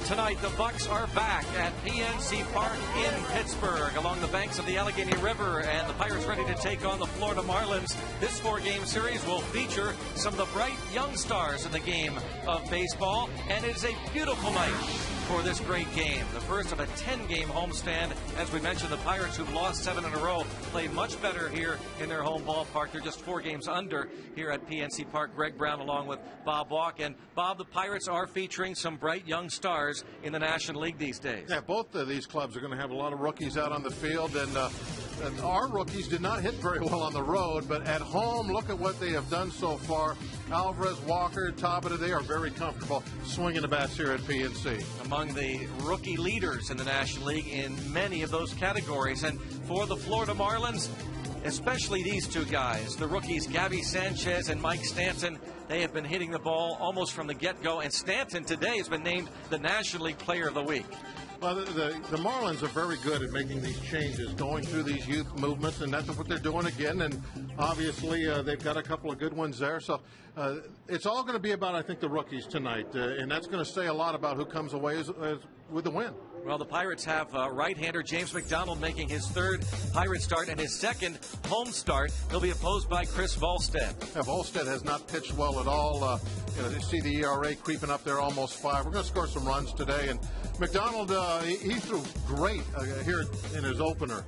Tonight, the Bucks are back at PNC Park in Pittsburgh along the banks of the Allegheny River, and the Pirates ready to take on the Florida Marlins. This four-game series will feature some of the bright young stars in the game of baseball, and it is a beautiful night for this great game. The first of a 10-game homestand. As we mentioned, the Pirates, who've lost 7 in a row, played much better here in their home ballpark. They're just 4 games under here at PNC Park. Greg Brown along with Bob Walk. And Bob, the Pirates are featuring some bright young stars in the National League these days. Yeah, both of these clubs are going to have a lot of rookies out on the field, and our rookies did not hit very well on the road, but at home, look at what they have done so far. Alvarez, Walker, Tabata, they are very comfortable swinging the bats here at PNC. Among the rookie leaders in the National League in many of those categories. And for the Florida Marlins, especially these two guys, the rookies Gabby Sanchez and Mike Stanton, they have been hitting the ball almost from the get-go. And Stanton today has been named the National League Player of the Week. Well, the Marlins are very good at making these changes, going through these youth movements, and that's what they're doing again. And obviously, they've got a couple of good ones there. So it's all going to be about, I think, the rookies tonight, and that's going to say a lot about who comes away with the win. Well, the Pirates have right-hander James McDonald making his third Pirate start and his second home start. He'll be opposed by Chris Volstead. Yeah, Volstead has not pitched well at all. You see the ERA creeping up there, almost 5. We're going to score some runs today. And McDonald, he threw great here in his opener.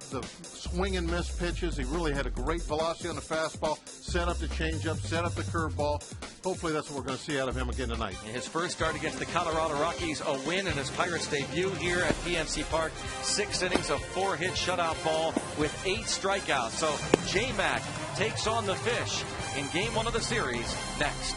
The swing and miss pitches, he really had a great velocity on the fastball, set up the changeup, set up the curveball. Hopefully that's what we're going to see out of him again tonight. His first start against the Colorado Rockies, a win in his Pirates debut here at PNC Park. 6 innings of 4-hit shutout ball with 8 strikeouts. So J-Mac takes on the Fish in Game 1 of the series next.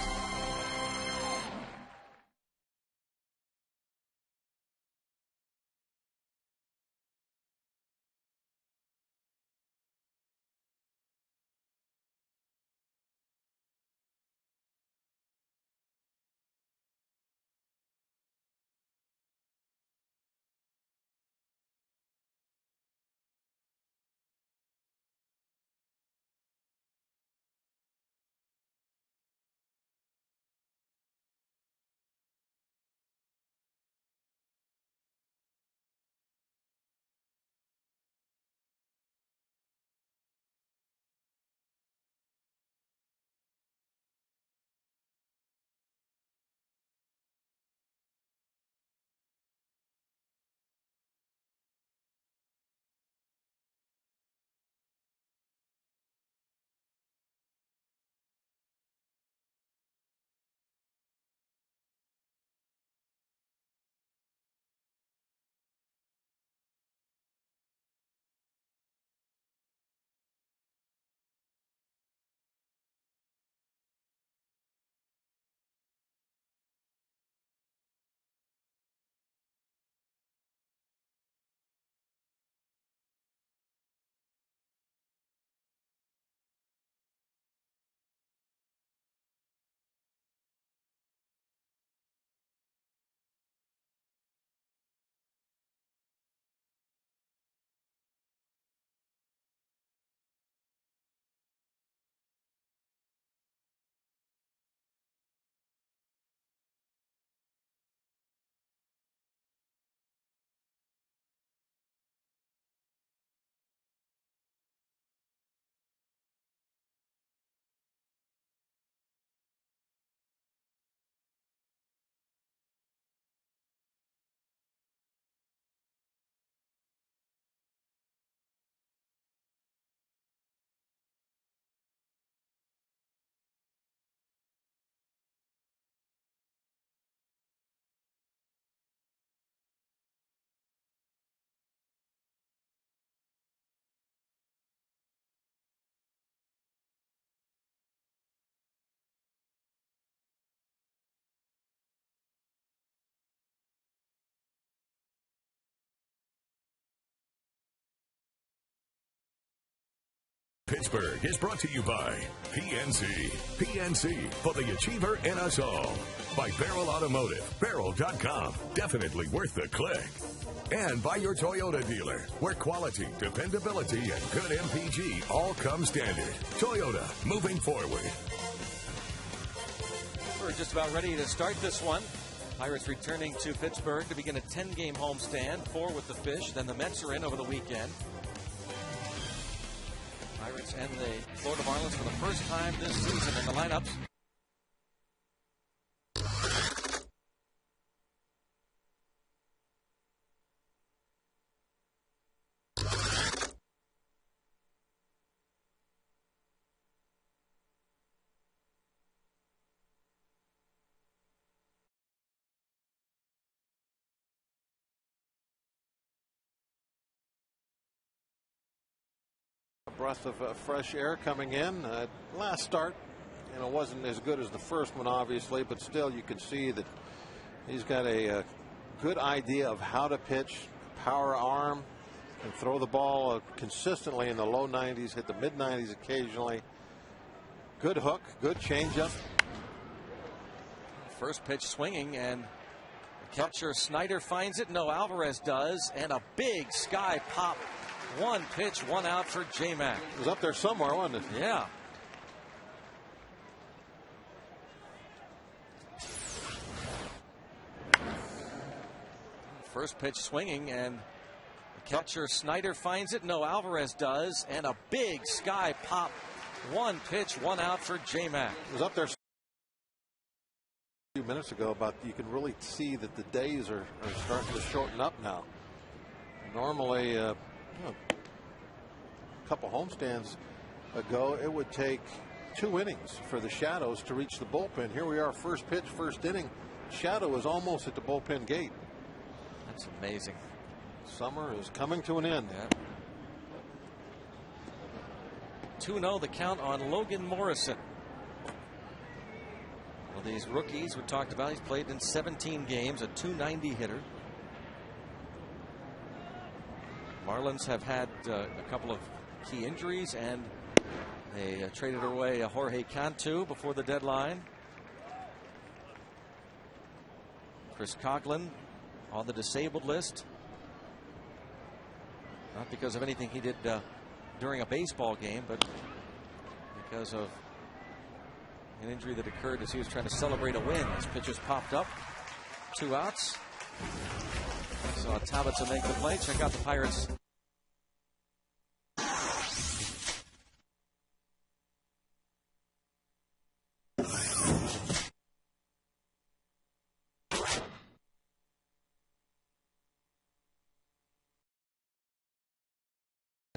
Pittsburgh is brought to you by PNC. PNC, for the achiever in us all. By Barrel Automotive. Barrel.com. Definitely worth the click. And by your Toyota dealer, where quality, dependability, and good MPG all come standard. Toyota, moving forward. We're just about ready to start this one. Pirates returning to Pittsburgh to begin a 10-game homestand, 4 with the Fish. Then the Mets are in over the weekend. Pirates and the Florida Marlins for the first time this season in the lineups. Breath of fresh air coming in. Last start, wasn't as good as the first one, obviously, but still you can see that he's got a good idea of how to pitch, power arm, and throw the ball consistently in the low 90s, hit the mid 90s occasionally. Good hook, good changeup. First pitch swinging, and the catcher Snyder finds it. No, Alvarez does, and a big sky pop. One pitch, one out for J-Mac. It was up there somewhere, wasn't it? Yeah. First pitch swinging, and the catcher Snyder finds it. No, Alvarez does, and a big sky pop. One pitch, one out for J-Mac. It was up there a few minutes ago, but you can really see that the days are starting to shorten up now. Normally, a couple homestands ago, it would take 2 innings for the Shadows to reach the bullpen. Here we are, first pitch, first inning. Shadow is almost at the bullpen gate. That's amazing. Summer is coming to an end. Yeah. 2-0 the count on Logan Morrison. Well, these rookies we talked about, he's played in 17 games, a .290 hitter. Marlins have had a couple of key injuries, and they traded away Jorge Cantu before the deadline. Chris Coughlin on the disabled list. Not because of anything he did during a baseball game, but because of an injury that occurred as he was trying to celebrate a win. His pitches popped up. 2 outs. Saw Tabitza make the play. Check out the Pirates.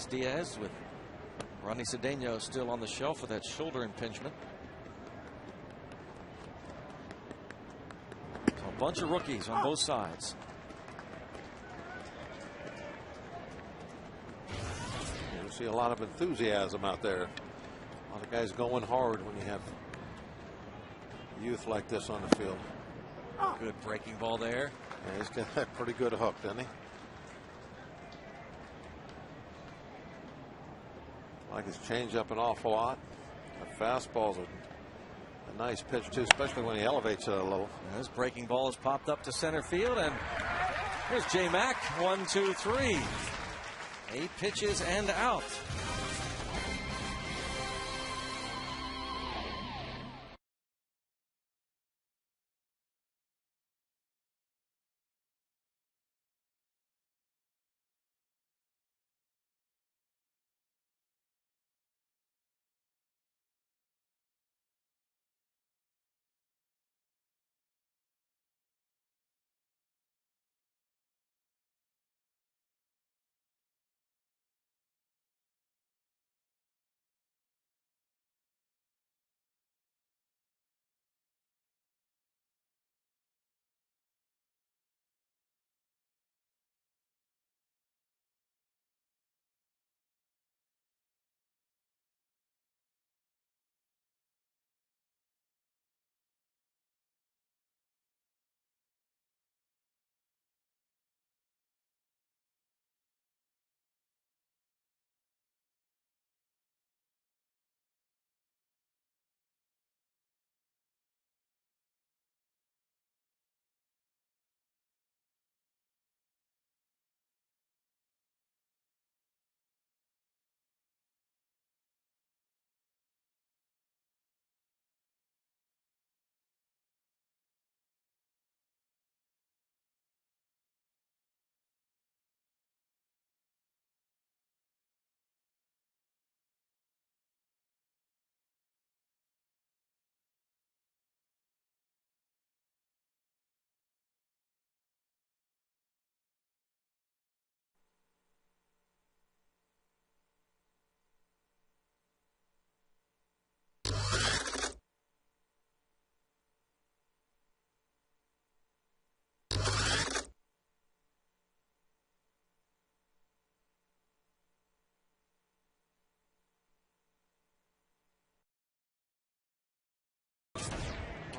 Diaz with Ronnie Cedeno still on the shelf with that shoulder impingement. So a bunch of rookies on both sides. You see a lot of enthusiasm out there. A lot of guys going hard when you have youth like this on the field. Good breaking ball there. Yeah, he's got that pretty good hook, doesn't he? Like his changeup an awful lot. The fastball's a nice pitch too, especially when he elevates it a little. His breaking ball has popped up to center field, and here's J-Mac. 1, 2, 3. 8 pitches and out.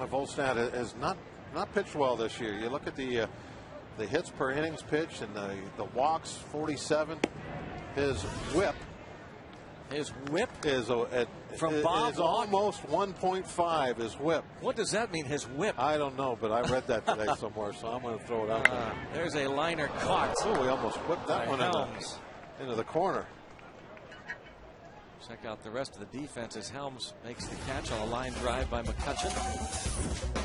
Volstad has not pitched well this year. You look at the hits per innings pitched and the walks, 47. His whip is from Bob is almost 1.5. His whip. What does that mean? His whip? I don't know, but I read that today somewhere, so I'm going to throw it out there. There's a liner caught. Oh, we almost whipped that one into the corner. Check out the rest of the defense as Helms makes the catch on a line drive by McCutchen.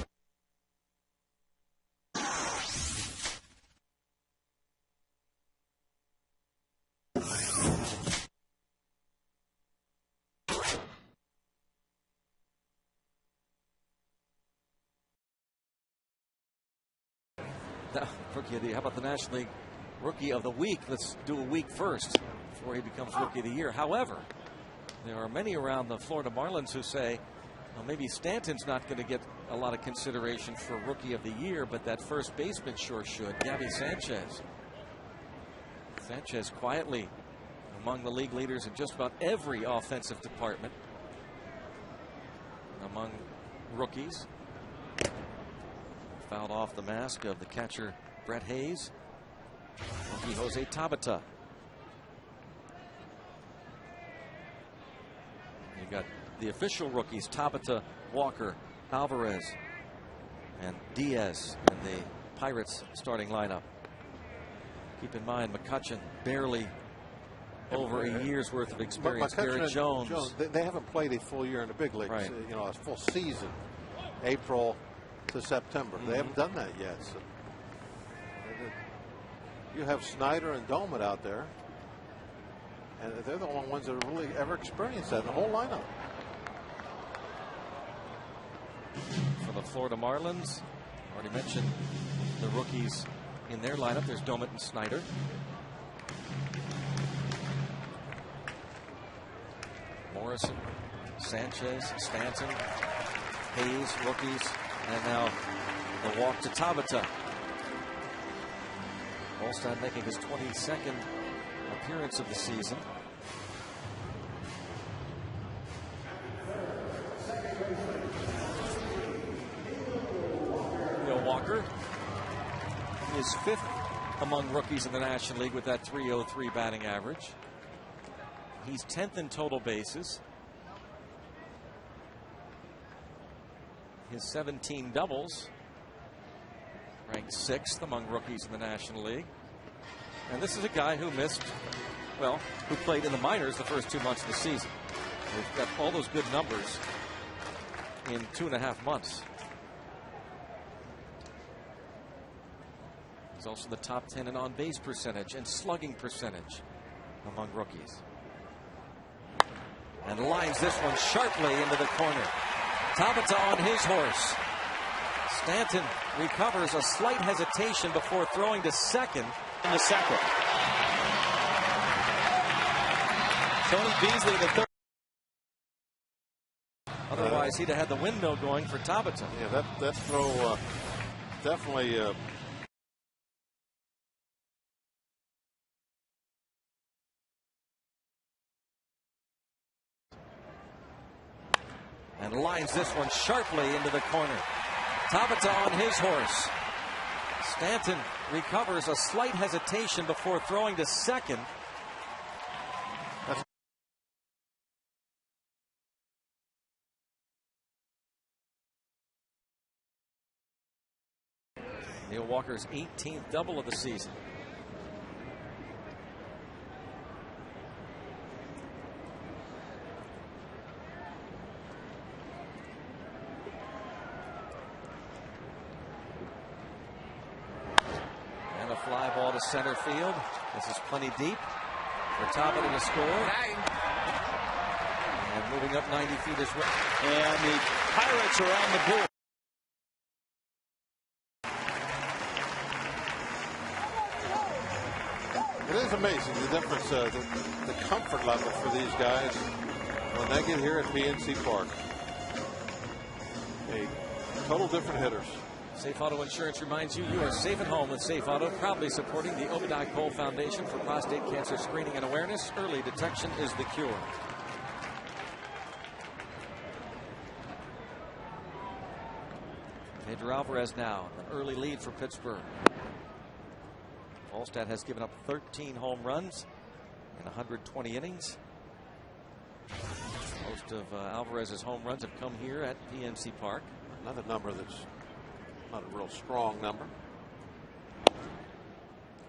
How about the National League Rookie of the Week? Let's do a week first before he becomes Rookie of the Year. However, there are many around the Florida Marlins who say, well, maybe Stanton's not going to get a lot of consideration for Rookie of the Year, but that first baseman sure should. Gabby Sanchez. Sanchez quietly among the league leaders in just about every offensive department among rookies. Fouled off the mask of the catcher Brett Hayes. Rookie Jose Tabata. You got the official rookies, Tabata, Walker, Alvarez, and Diaz in the Pirates starting lineup. Keep in mind, McCutchen barely over a year's worth of experience. Garrett Jones. They haven't played a full year in the big leagues, right. You know, a full season, April to September. They haven't done that yet. So you have Snyder and Domet out there, and they're the only ones that have really ever experienced that in the whole lineup. For the Florida Marlins, already mentioned the rookies in their lineup. There's Domet and Snyder. Morrison, Sanchez, Stanton, Hayes, rookies, and now the walk to Tabata. Volstad making his 22nd appearance of the season. Walker is fifth among rookies in the National League with that .303 batting average. He's 10th in total bases. His 17 doubles ranked 6th among rookies in the National League. And this is a guy who who played in the minors the first 2 months of the season. He's got all those good numbers in 2.5 months. He's also the top 10 in on-base percentage and slugging percentage among rookies. And lines this one sharply into the corner. Tabata on his horse. Stanton recovers, a slight hesitation before throwing to second. In the second. Tony Beasley the third. Otherwise, he'd have had the windmill going for Tabata. Yeah, that throw definitely. And lines this one sharply into the corner. Tabata on his horse. Stanton recovers, a slight hesitation before throwing to second. Neil Walker's 18th double of the season. Fly ball to center field. This is plenty deep for Tabata to score. And moving up 90 feet as well. And the Pirates are on the board. It is amazing the difference, the comfort level for these guys when they get here at PNC Park. A total different hitters. Safe Auto Insurance reminds you are safe at home with Safe Auto, proudly supporting the Obadiah Cole Foundation for prostate cancer screening and awareness. Early detection is the cure. Pedro Alvarez now, an early lead for Pittsburgh. Volstad has given up 13 home runs in 120 innings. Most of Alvarez's home runs have come here at PNC Park. Another number that's not a real strong number.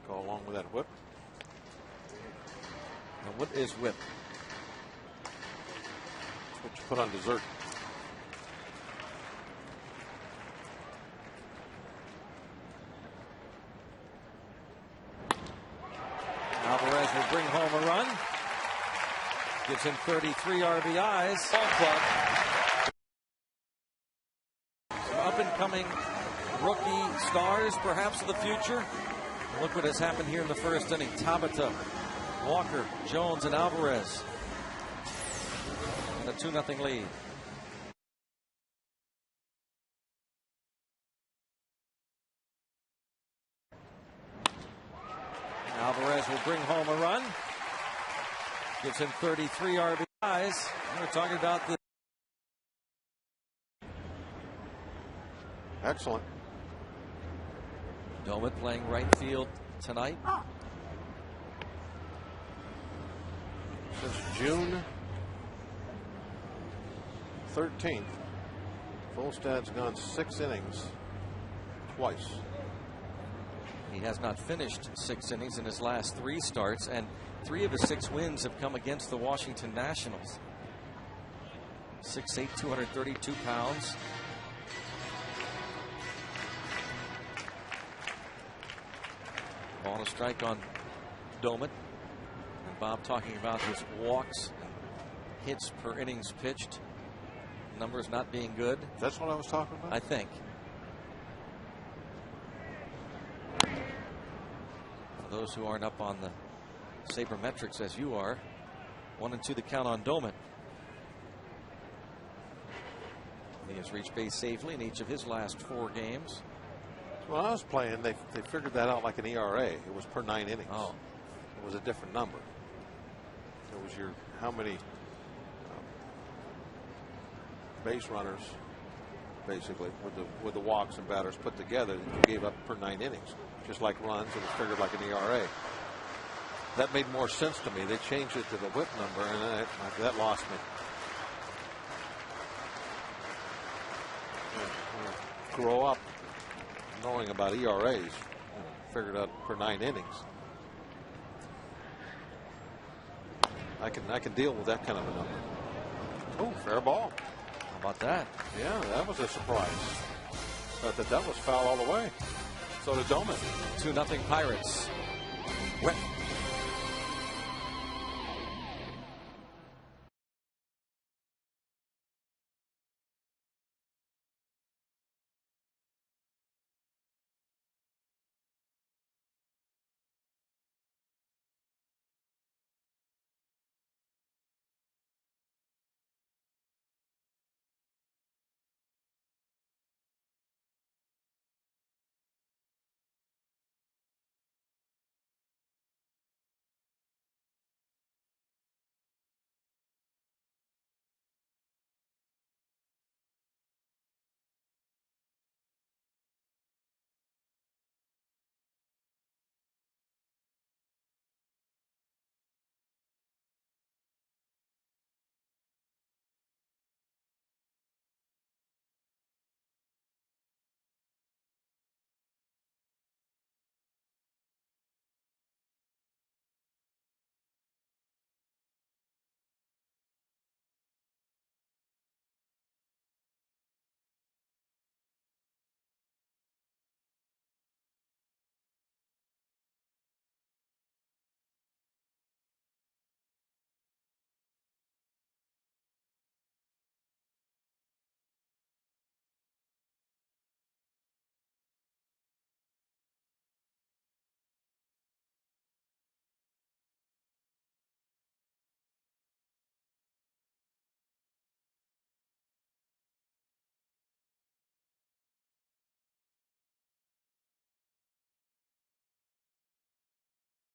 Go along with that whip. Now, what is whip? What you put on dessert. Alvarez will bring home a run. Gives him 33 RBIs. Ball club. Some up-and-coming rookie stars, perhaps, of the future. And look what has happened here in the first inning. Tabata, Walker, Jones, and Alvarez. And a 2-0 lead. Alvarez will bring home a run. Gives him 33 RBIs. We're talking about the... Excellent. Domet playing right field tonight. Since June 13th, Volstad's gone 6 innings twice. He has not finished 6 innings in his last 3 starts, and 3 of his 6 wins have come against the Washington Nationals. 6'8", 232 pounds. Ball to strike on Domet. And Bob talking about his walks and hits per innings pitched. Numbers not being good. That's what I was talking about? I think. For those who aren't up on the sabermetrics as you are, 1-2 the count on Domet. He has reached base safely in each of his last 4 games. When I was playing, they figured that out like an ERA. It was per 9 innings. Oh. It was a different number. It was your how many base runners, basically, with the walks and batters put together that you gave up per 9 innings. Just like runs, it was figured like an ERA. That made more sense to me. They changed it to the whip number, and that lost me. Grow up knowing about ERAs, figured out per 9 innings. I can deal with that kind of a number. Oh, fair ball. How about that? Yeah, that was a surprise. Thought that was foul all the way. So did Domet. 2-0 Pirates. Wet.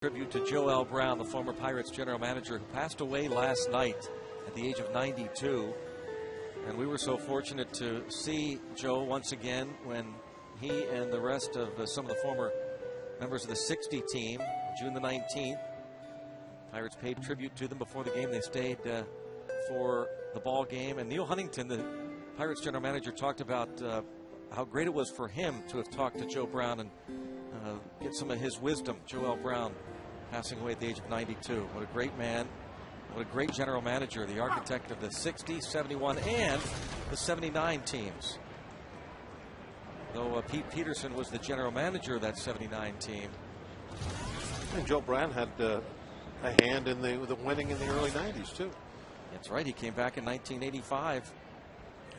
Tribute to Joel Brown, the former Pirates general manager who passed away last night at the age of 92. And we were so fortunate to see Joe once again when he and the rest of some of the former members of the 60 team, June the 19th, Pirates paid tribute to them before the game. They stayed for the ball game. And Neil Huntington, the Pirates general manager, talked about how great it was for him to have talked to Joe Brown and get some of his wisdom. Joel Brown passing away at the age of 92. What a great man. What a great general manager, the architect of the 60, 71, and the 79 teams. Though Pete Peterson was the general manager of that 79 team. And Joe Brown had a hand in the winning in the early 90s, too. That's right. He came back in 1985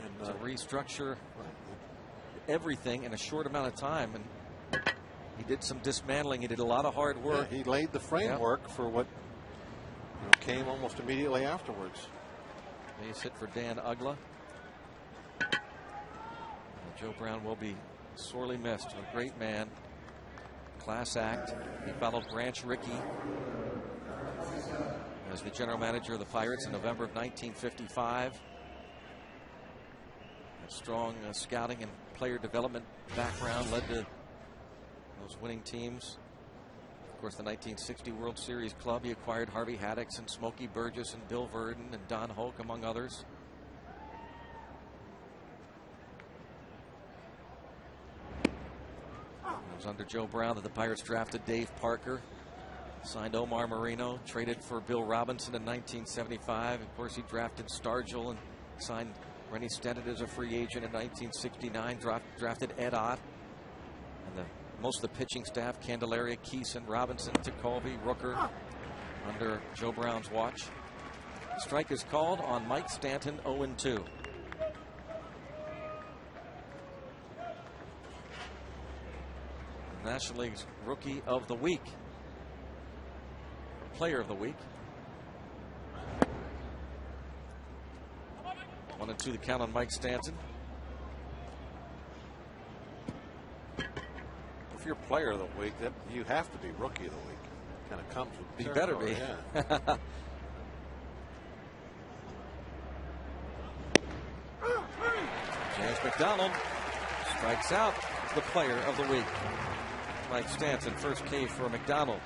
and to restructure everything in a short amount of time. And he did some dismantling. He did a lot of hard work. Yeah, he laid the framework for what came almost immediately afterwards. Base hit for Dan Ugla. And Joe Brown will be sorely missed. A great man. Class act. He followed Branch Rickey as the general manager of the Pirates in November of 1955. A strong scouting and player development background led to those winning teams. Of course, the 1960 World Series club. He acquired Harvey Haddix and Smokey Burgess and Bill Verdon and Don Hoke, among others. It was under Joe Brown that the Pirates drafted Dave Parker, signed Omar Marino, traded for Bill Robinson in 1975. Of course, he drafted Stargell and signed Rennie Stennett as a free agent in 1969. Drafted Ed Ott. And most of the pitching staff, Candelaria, Keeson, Robinson, Tekulve, Rooker, under Joe Brown's watch. Strike is called on Mike Stanton, 0-2. National League's Rookie of the Week. Player of the Week. 1-2 the count on Mike Stanton. If you're player of the week, that you have to be rookie of the week. Kind of comes with the You better be. Yeah. James McDonald strikes out the player of the week. Mike Stanton, first K for McDonald.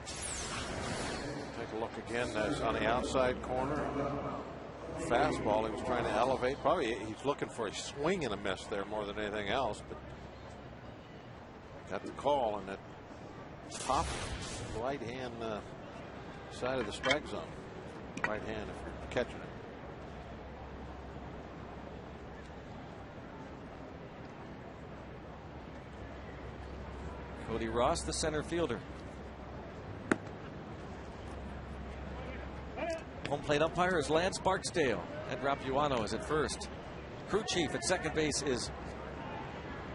Take a look again. That's on the outside corner. Fastball. He was trying to elevate. Probably he's looking for a swing and a miss there more than anything else. But got the call on that top right hand side of the strike zone. Right hand if you're catching it. Cody Ross, the center fielder. Home plate umpire is Lance Barksdale. Ed Rapuano is at first. Crew chief at second base is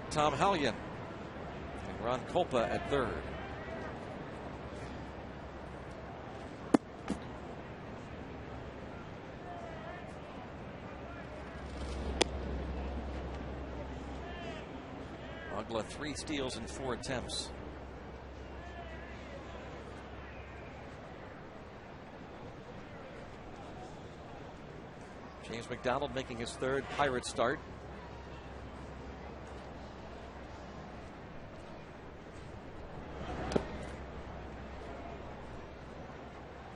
Tom Hallion. And Ron Kolpa at third. Ugla 3 steals in 4 attempts. James McDonald making his third Pirate start.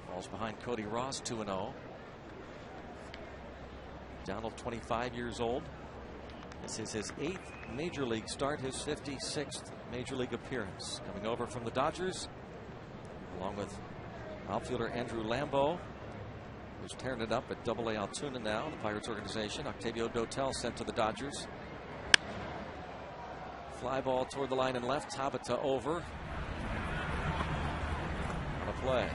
Falls behind Cody Ross, 2-0. McDonald, 25 years old. This is his 8th major league start, his 56th major league appearance. Coming over from the Dodgers, along with outfielder Andrew Lambeau, who's tearing it up at Double-A Altoona now, the Pirates organization. Octavio Dotel sent to the Dodgers. Fly ball toward the line and left. Tabata over. On a play.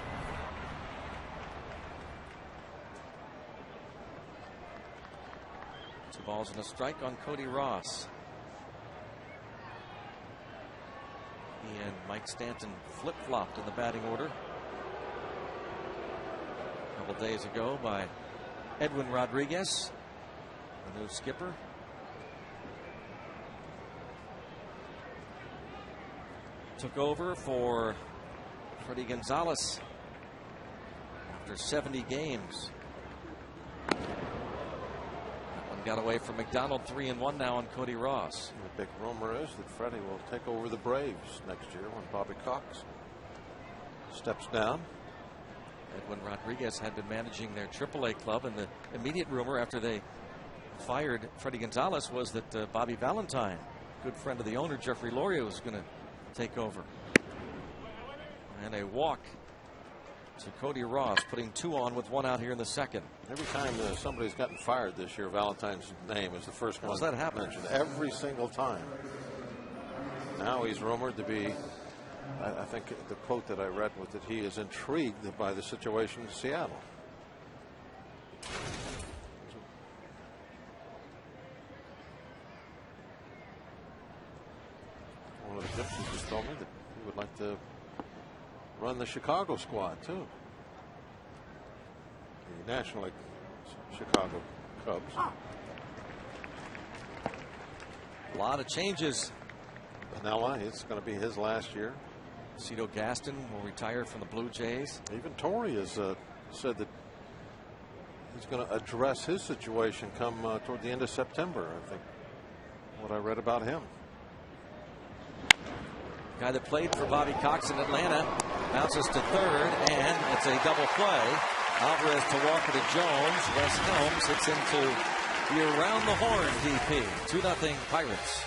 Two balls and a strike on Cody Ross. He and Mike Stanton flip-flopped in the batting order a couple days ago by Edwin Rodriguez, the new skipper. Took over for Freddie got away from McDonald. 3-1 now on Cody Ross. The big rumor is that Freddie will take over the Braves next year when Bobby Cox steps down. Edwin Rodriguez had been managing their AAA club, and the immediate rumor after they fired Freddie Gonzalez was that Bobby Valentine, good friend of the owner Jeffrey Loria, was going to take over. And a walk to Cody Ross, putting 2 on with 1 out here in the second. Every time somebody's gotten fired this year, Valentine's name is the first one that happen? mentioned. Every single time. Now he's rumored to be, I think the quote that I read was that he is intrigued by the situation in Seattle. One of the Gypsies just told me that he would like to run the Chicago squad too. The National League Chicago Cubs. A lot of changes. Vanilla, it's going to be his last year. Cito Gaston will retire from the Blue Jays. Even Torrey has said that he's going to address his situation come toward the end of September. I think what I read about him. Guy that played for Bobby Cox in Atlanta bounces to third, and it's a double play. Alvarez to Walker to Jones. Wes Helms hits into the around the horn DP. 2-0 Pirates.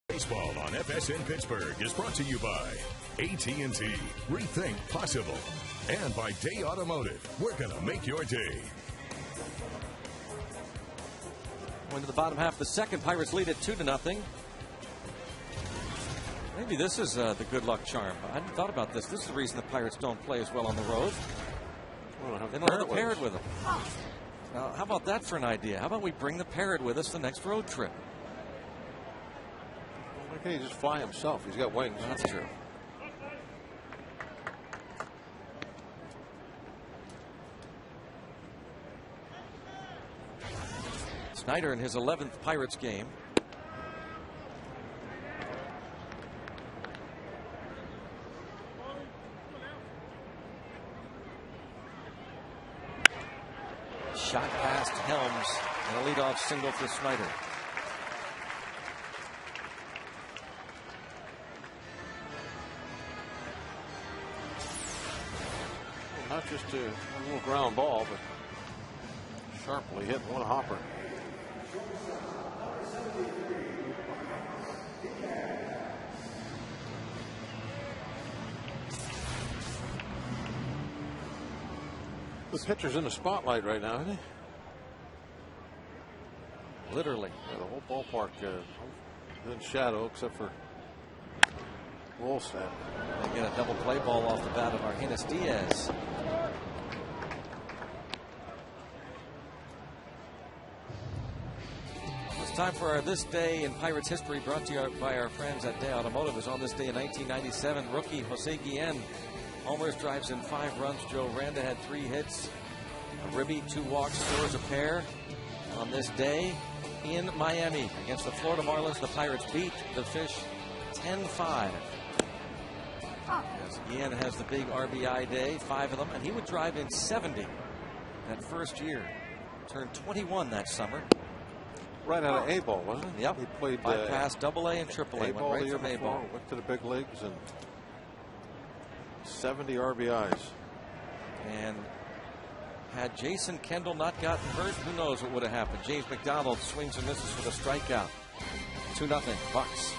Baseball on FSN Pittsburgh is brought to you by AT&T. Rethink possible. And by Day Automotive. We're going to make your day. Going to the bottom half of the second. Pirates lead at 2-0. Maybe this is the good luck charm. I hadn't thought about this. This is the reason the Pirates don't play as well on the road. They don't have the parrot with them. Now, how about that for an idea? How about we bring the parrot with us the next road trip? Why can't he just fly himself? He's got wings. That's true. Snyder in his 11th Pirates game. Shot past Helms and a leadoff single for Snyder. Not just a little ground ball, but sharply hit one hopper. The pitcher's in the spotlight right now, isn't Literally. he? Yeah, the whole ballpark in shadow except for Wolstead. They get a double play ball off the bat of Argenis Diaz. It's time for our This Day in Pirates History, brought to you by our friends at Day Automotive. It was on this day in 1997. Rookie Jose Guillen homers, drives in 5 runs. Joe Randa had 3 hits. Ribby, 2 walks, scores a pair. On this day in Miami against the Florida Marlins, the Pirates beat the Fish 10-5. As Guillen has the big RBI day, 5 of them, and he would drive in 70 that first year. Turned 21 that summer. Right out of A-ball, wasn't it? Yep. He played bypassed AA and AAA. A-ball, went right from A-ball. Went to the big leagues and 70 RBIs. And had Jason Kendall not gotten hurt, who knows what would have happened. James McDonald swings and misses for the strikeout. 2-0 Bucks.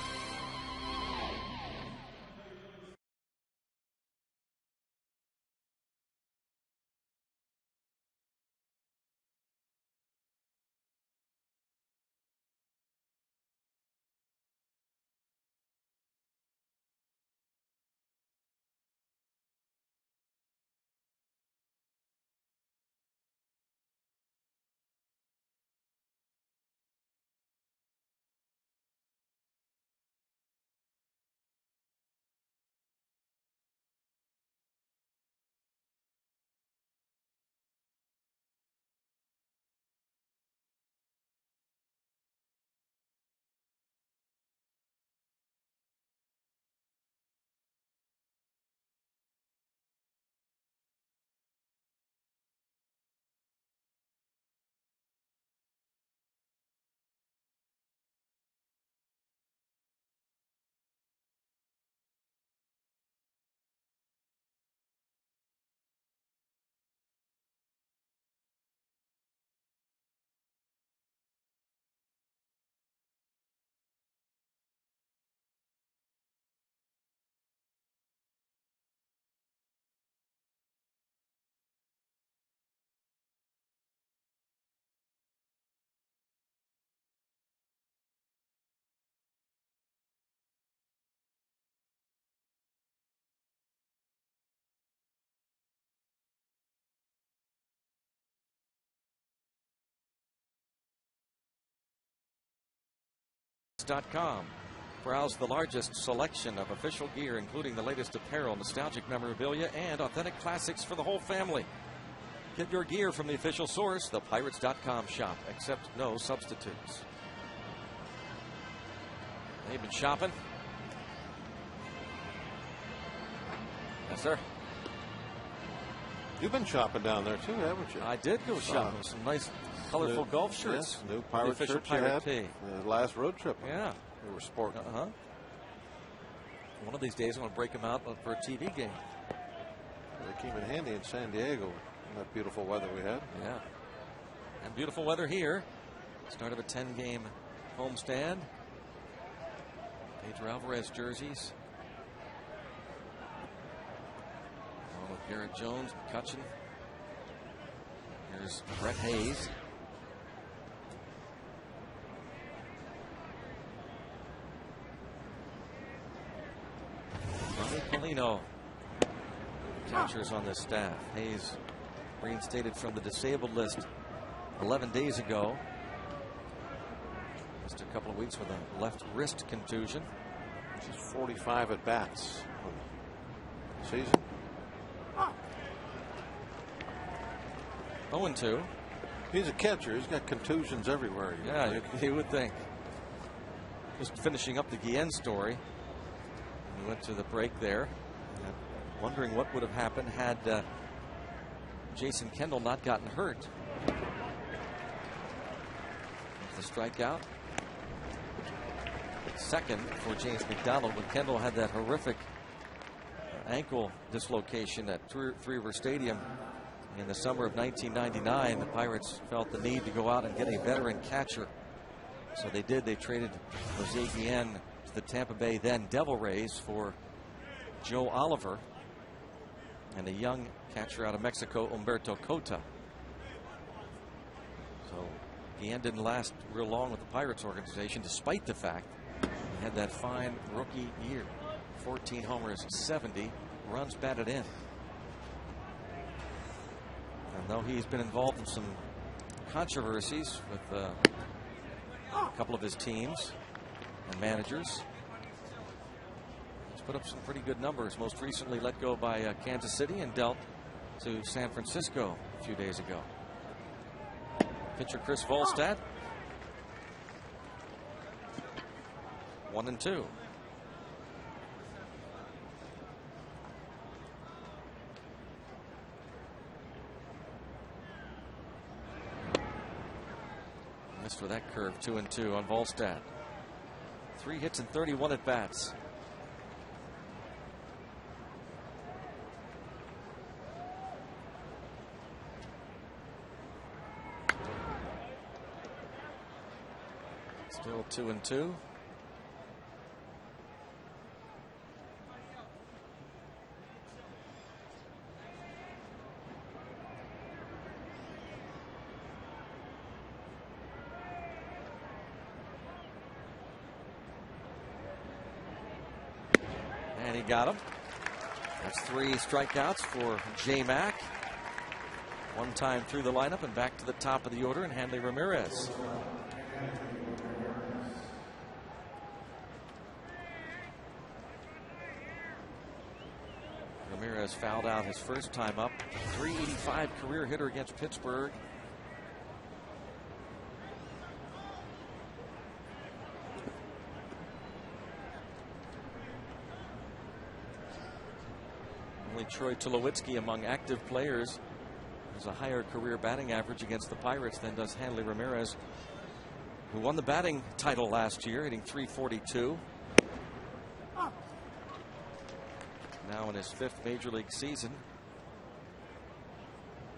.com. Browse the largest selection of official gear, including the latest apparel, nostalgic memorabilia, and authentic classics for the whole family. Get your gear from the official source, the Pirates.com shop. Accept no substitutes. They've been shopping. Yes, sir. You've been shopping down there too, haven't you? I did go shopping with some nice, colorful golf shirts. Yes, new Pirate official shirt you Pirate had. P. The last road trip. Yeah. We were sporting. One of these days, I'm going to break them out for a TV game. They came in handy in San Diego in that beautiful weather we had. Yeah. And beautiful weather here. Start of a 10-game homestand. Pedro Alvarez jerseys. Along with Garrett Jones, McCutchen. Here's Brett Hayes. Ronnie Polino, catchers on this staff. Hayes reinstated from the disabled list 11 days ago. Just a couple of weeks with a left wrist contusion. She's 45 at bats season. 0-2. He's a catcher. He's got contusions everywhere. Yeah, you would think. Just finishing up the Guillen story. We went to the break there. Wondering what would have happened had Jason Kendall not gotten hurt. The strikeout. Second for James McDonald when Kendall had that horrific ankle dislocation at Three River Stadium in the summer of 1999. The Pirates felt the need to go out and get a veteran catcher. So they did. They traded Jose Guillen to the Tampa Bay then Devil Rays for Joe Oliver and a young catcher out of Mexico, Humberto Cota. So Guillen didn't last real long with the Pirates organization, despite the fact he had that fine rookie year. 14 homers, 70 runs batted in. And though he's been involved in some controversies with a couple of his teams and managers, he's put up some pretty good numbers. Most recently let go by Kansas City and dealt to San Francisco a few days ago. Pitcher Chris Volstad, 1-2. Missed with that curve. 2-2 on Volstad. 3 hits and 31 at bats. Still 2-2. And he got him. That's 3 strikeouts for J-Mac. One time through the lineup and back to the top of the order, and Hanley Ramirez. Ramirez fouled out his first time up. 385 career hitter against Pittsburgh. Only Troy Tulowitzki among active players has a higher career batting average against the Pirates than does Hanley Ramirez, who won the batting title last year, hitting .342. Now in his 5th major league season.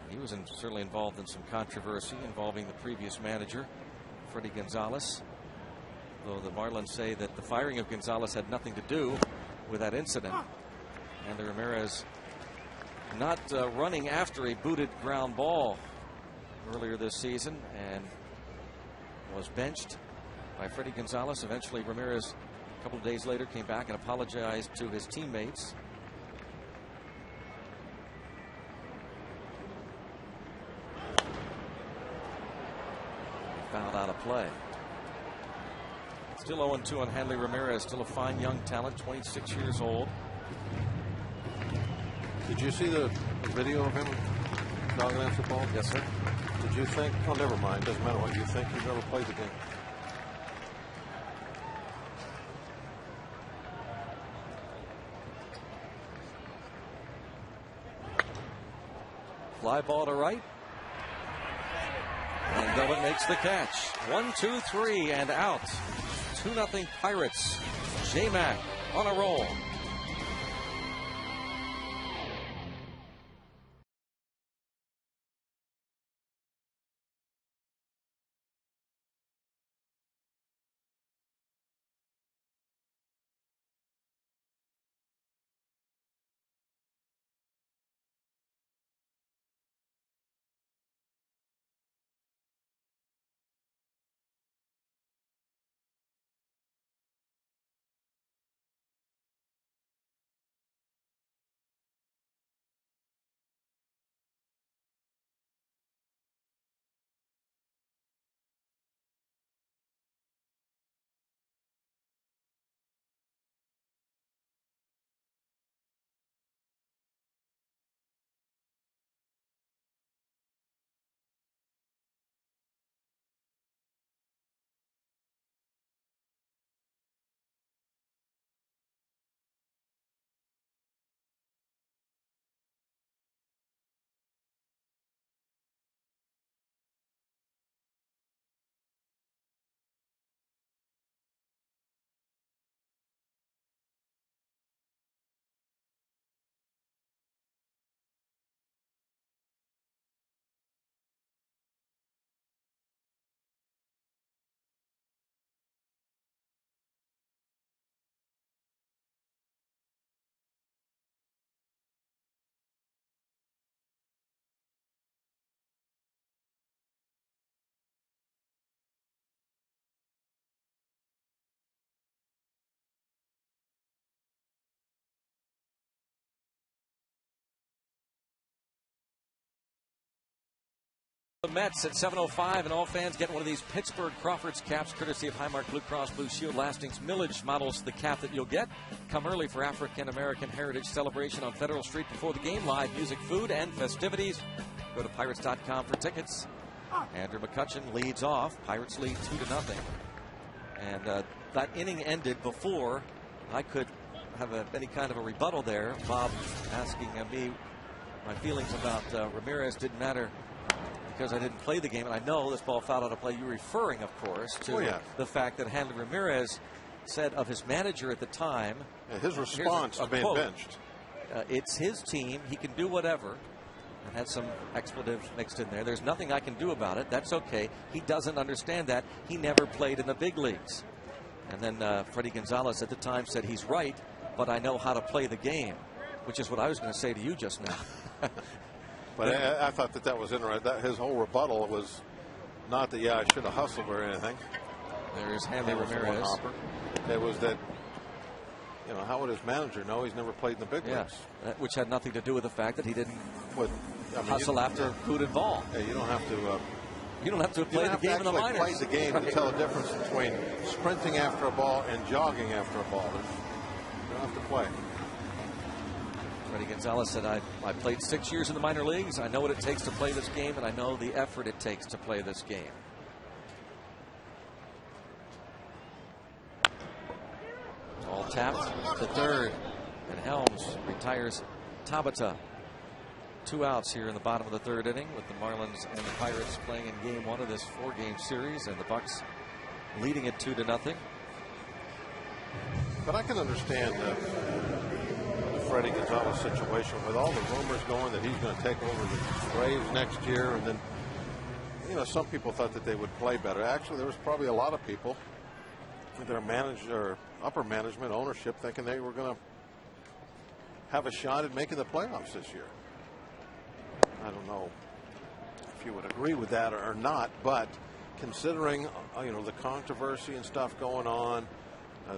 He was certainly involved in some controversy involving the previous manager, Freddie Gonzalez. Though the Marlins say that the firing of Gonzalez had nothing to do with that incident. And Ramirez not running after a booted ground ball earlier this season and was benched by Freddie Gonzalez. Eventually Ramirez, a couple of days later, came back and apologized to his teammates. Fouled out of play. Still 0-2 on Hanley Ramirez. Still a fine young talent, 26 years old. Did you see the video of him dogging that ball? Yes, sir. Did you think, oh, never mind, doesn't matter what you think, you've never played the game. Fly ball to right. And Bellin makes the catch. 1-2-3 and out. 2-0 Pirates. J-Mac on a roll. Mets at 7:05, and all fans get one of these Pittsburgh Crawford's caps, courtesy of Highmark Blue Cross Blue Shield. Lastings Millage models the cap that you'll get. Come early for African American Heritage Celebration on Federal Street before the game. Live music, food, and festivities. Go to Pirates.com for tickets. Andrew McCutchen leads off. Pirates lead 2-0. And that inning ended before I could have any kind of a rebuttal there. Bob asking me my feelings about Ramirez didn't matter because I didn't play the game. And I know this ball fouled out of play. You're referring, of course, to the fact that Hanley Ramirez said of his manager at the time. His response to being benched. It's his team. He can do whatever. And had some expletive mixed in there. There's nothing I can do about it. That's okay. He doesn't understand that. He never played in the big leagues. And then Freddie Gonzalez at the time said he's right, but I know how to play the game, which is what I was going to say to you just now. But I thought that was interesting. His whole rebuttal was not that, I should have hustled or anything. There's Hanley Ramirez. It was that, how would his manager know he's never played in the big leagues? Which had nothing to do with the fact that he didn't hustle after food and ball. Yeah, you don't have to. You don't have to play the game in the minors. Play the game to tell the difference between sprinting after a ball and jogging after a ball. You don't have to play. Freddie Gonzalez said, I played 6 years in the minor leagues. I know what it takes to play this game, and I know the effort it takes to play this game. All tapped to third, and Helms retires Tabata. 2 outs here in the bottom of the third inning with the Marlins and the Pirates playing in game 1 of this 4-game series, and the Bucks leading it 2-0. But I can understand the Freddie Gonzalez situation with all the rumors going that he's going to take over the Braves next year, and then some people thought that they would play better. Actually, there was probably a lot of people, their manager, upper management, ownership, thinking they were going to have a shot at making the playoffs this year. I don't know if you would agree with that or not, but considering the controversy and stuff going on,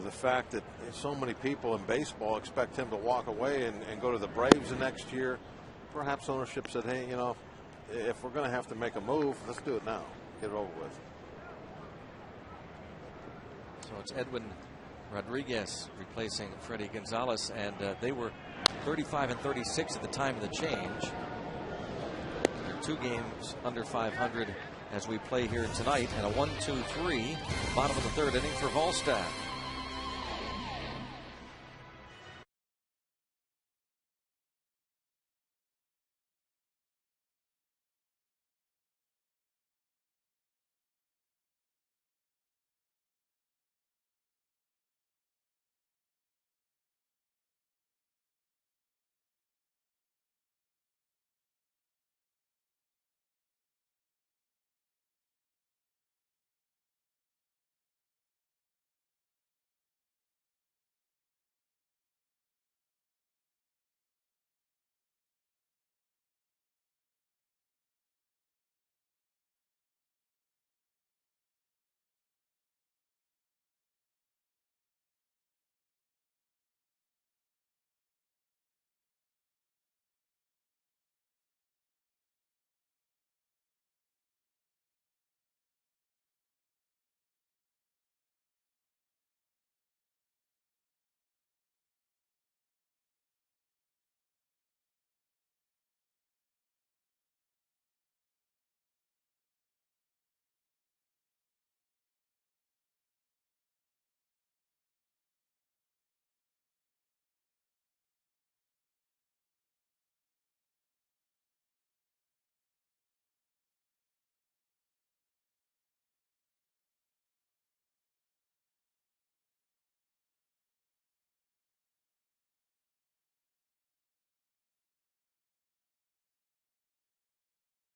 the fact that so many people in baseball expect him to walk away and go to the Braves the next year, perhaps ownership said, hey, if we're going to have to make a move, let's do it now, get it over with. So it's Edwin Rodriguez replacing Freddie Gonzalez, and they were 35 and 36 at the time of the change. 2 games under 500 as we play here tonight, and a 1-2-3 bottom of the third inning for Volstad.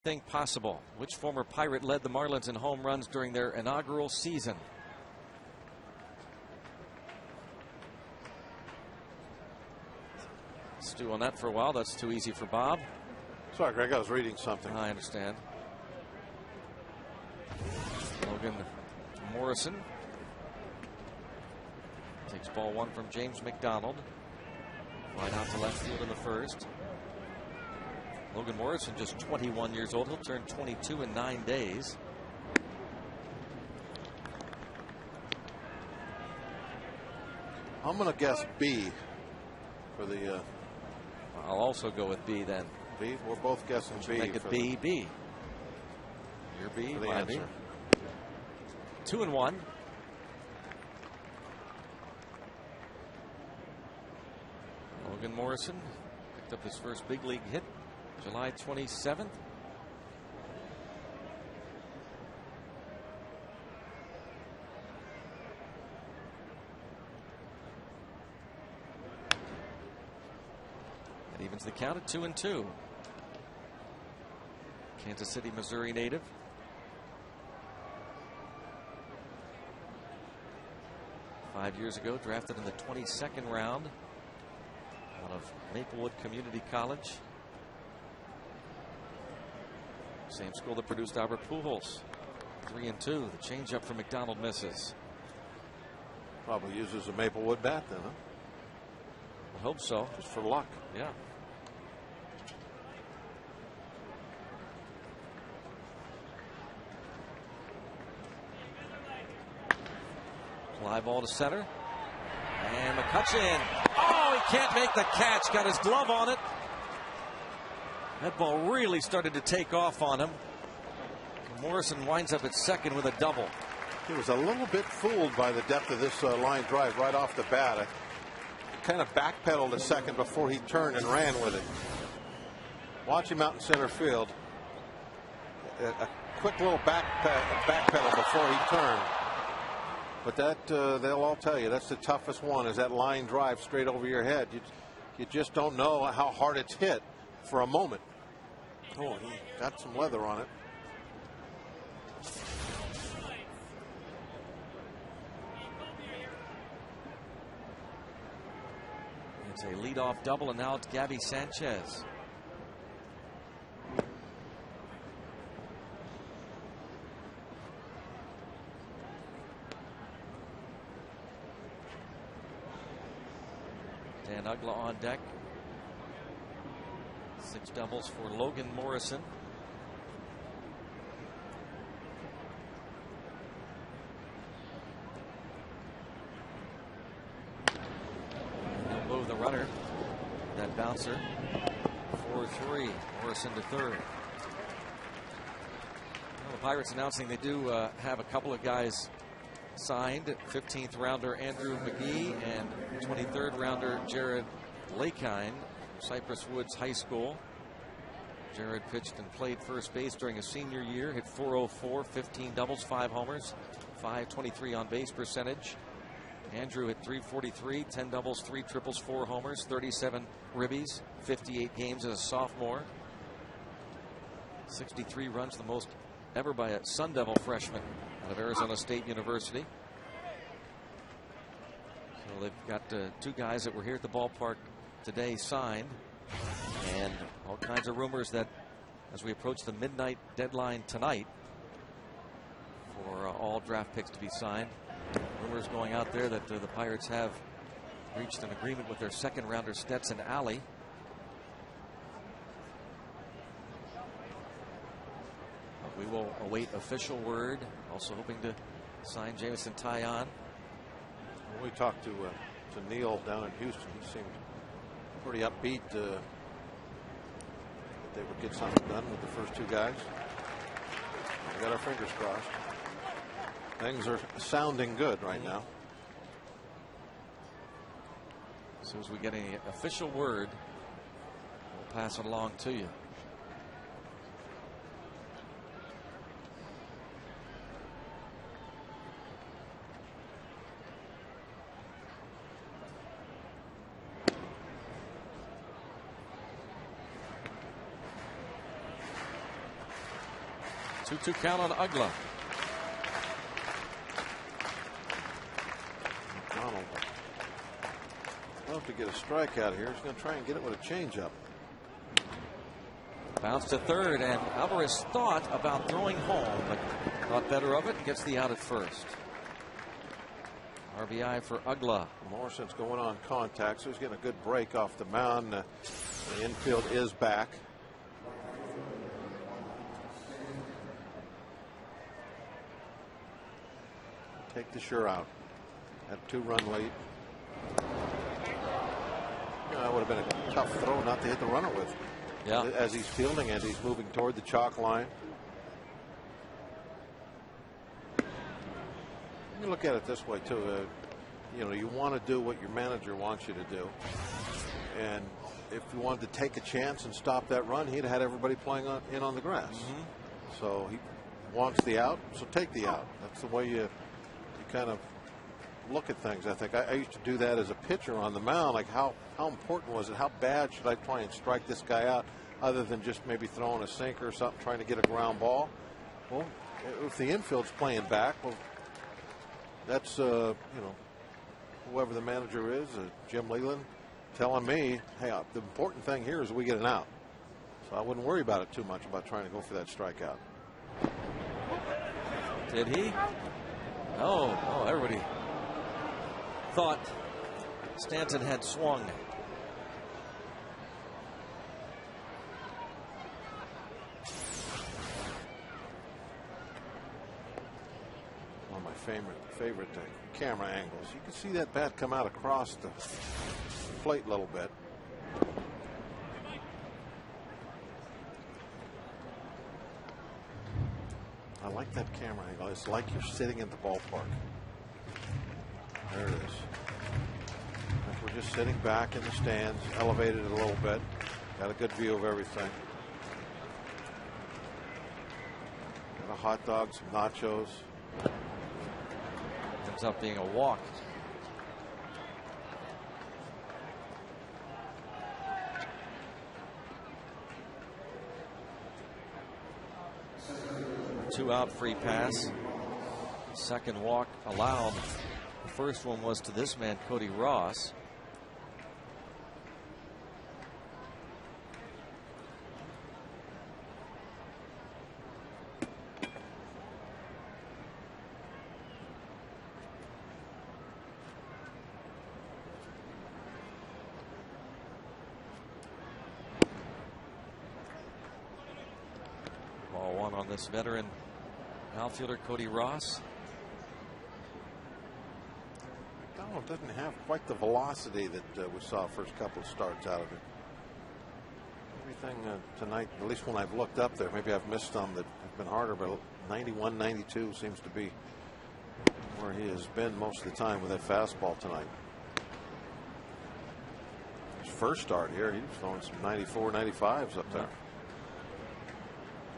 Thing possible. Which former Pirate led the Marlins in home runs during their inaugural season? Stew on that for a while. That's too easy for Bob. Sorry, Greg, I was reading something. I understand. Logan Morrison takes ball 1 from James McDonald. Right out to left field in the first. Logan Morrison just 21 years old. He'll turn 22 in 9 days. I'm going to guess B for the. I'll also go with B then. B. We're both guessing B. Make it B. B. Your B. The My answer. B. 2-1. Logan Morrison picked up his first big league hit July 27th. That evens the count at 2-2. Kansas City, Missouri native. Five years ago, drafted in the 22nd round out of Maplewood Community College. Same school that produced Albert Pujols. 3-2. The changeup from McDonald misses. Probably uses a Maplewood bat then, huh? I hope so. Just for luck. Yeah. Fly ball to center. And McCutcheon. Oh, he can't make the catch. Got his glove on it. That ball really started to take off on him. Morrison winds up at second with a double. He was a little bit fooled by the depth of this line drive right off the bat. I kind of backpedaled a second before he turned and ran with it. Watch him out in center field. A quick little backpedal before he turned. But that they'll all tell you that's the toughest one, is that line drive straight over your head. You just don't know how hard it's hit for a moment. Oh, he got some leather on it. It's a leadoff double, and now it's Gabby Sanchez. Dan Uggla on deck. 6 doubles for Logan Morrison. He'll move the runner. That bouncer. 4-3. Morrison to third. Well, the Pirates announcing they do have a couple of guys signed. 15th rounder Andrew McGee and 23rd rounder Jared Lakine, Cypress Woods High School. Jared pitched and played first base during his senior year, hit .404, 15 doubles, 5 homers, .523 on base percentage. Andrew hit .343, 10 doubles, 3 triples, 4 homers, 37 ribbies, 58 games as a sophomore. 63 runs, the most ever by a Sun Devil freshman out of Arizona State University. So they've got 2 guys that were here at the ballpark today signed, and all kinds of rumors that as we approach the midnight deadline tonight for all draft picks to be signed, rumors going out there that the Pirates have reached an agreement with their second rounder Stetson Alley. We will await official word. Also hoping to sign Jameson Taillon. When we talked to Neil down in Houston, he seemed pretty upbeat that they would get something done with the first 2 guys. We got our fingers crossed. Things are sounding good right now. As soon as we get any official word, we'll pass it along to you. Two count on Uggla. McDonald. Well, to get a strikeout here, he's going to try and get it with a changeup. Bounce to third, and Alvarez thought about throwing home, but thought better of it and gets the out at first. RBI for Uggla. Morrison's going on contact, so he's getting a good break off the mound. The infield is back. take the sure out. Had a 2-run lead. That would have been a tough throw not to hit the runner with. Yeah. As he's fielding it, he's moving toward the chalk line. You look at it this way too. You want to do what your manager wants you to do, and if you wanted to take a chance and stop that run, he'd have had everybody playing in on the grass. So he wants the out, so take the out. That's the way you kind of look at things. I think I used to do that as a pitcher on the mound. Like how important was it? How bad should I try and strike this guy out, other than just maybe throwing a sinker or something, trying to get a ground ball? Well, if the infield's playing back, well, that's whoever the manager is, Jim Leland, telling me, hey, the important thing here is we get an out. So I wouldn't worry about it too much about trying to go for that strikeout. Did he? Oh, everybody thought Stanton had swung. One of my favorite camera angles. You can see that bat come out across the plate a little bit. I like that camera angle. It's like you're sitting in the ballpark. There it is. Like we're just sitting back in the stands, elevated a little bit. Got a good view of everything. Got a hot dog, some nachos. Ends up being a walk. Two-out free pass. Second walk allowed. The first one was to this man, Cody Ross. Ball one on this veteran outfielder, Cody Ross. McDonald doesn't have quite the velocity that we saw first couple of starts out of it. Everything tonight, at least when I've looked up there, maybe I've missed some that have been harder, but 91, 92 seems to be where he has been most of the time with that fastball tonight. His first start here, he was throwing some 94, 95s up there.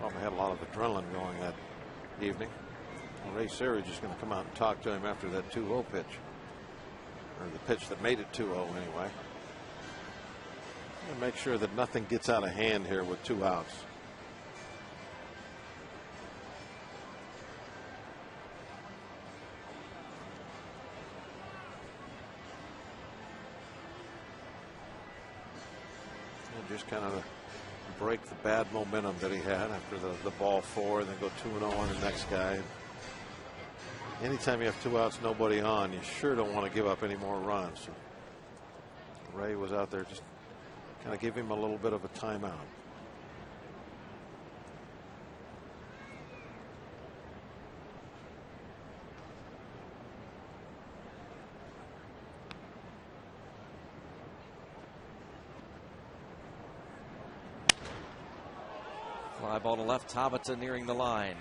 Probably had a lot of adrenaline going that evening. Well, Ray Searage is going to come out and talk to him after that 2-0 pitch, or the pitch that made it 2-0 anyway. And make sure that nothing gets out of hand here with 2 outs. And just kind of break the bad momentum that he had after the ball 4, and then go 2-0 on the next guy. Anytime you have 2 outs, nobody on, you sure don't want to give up any more runs. So Ray was out there just kind of give him a little bit of a timeout. Fly ball to left, Tabata nearing the line.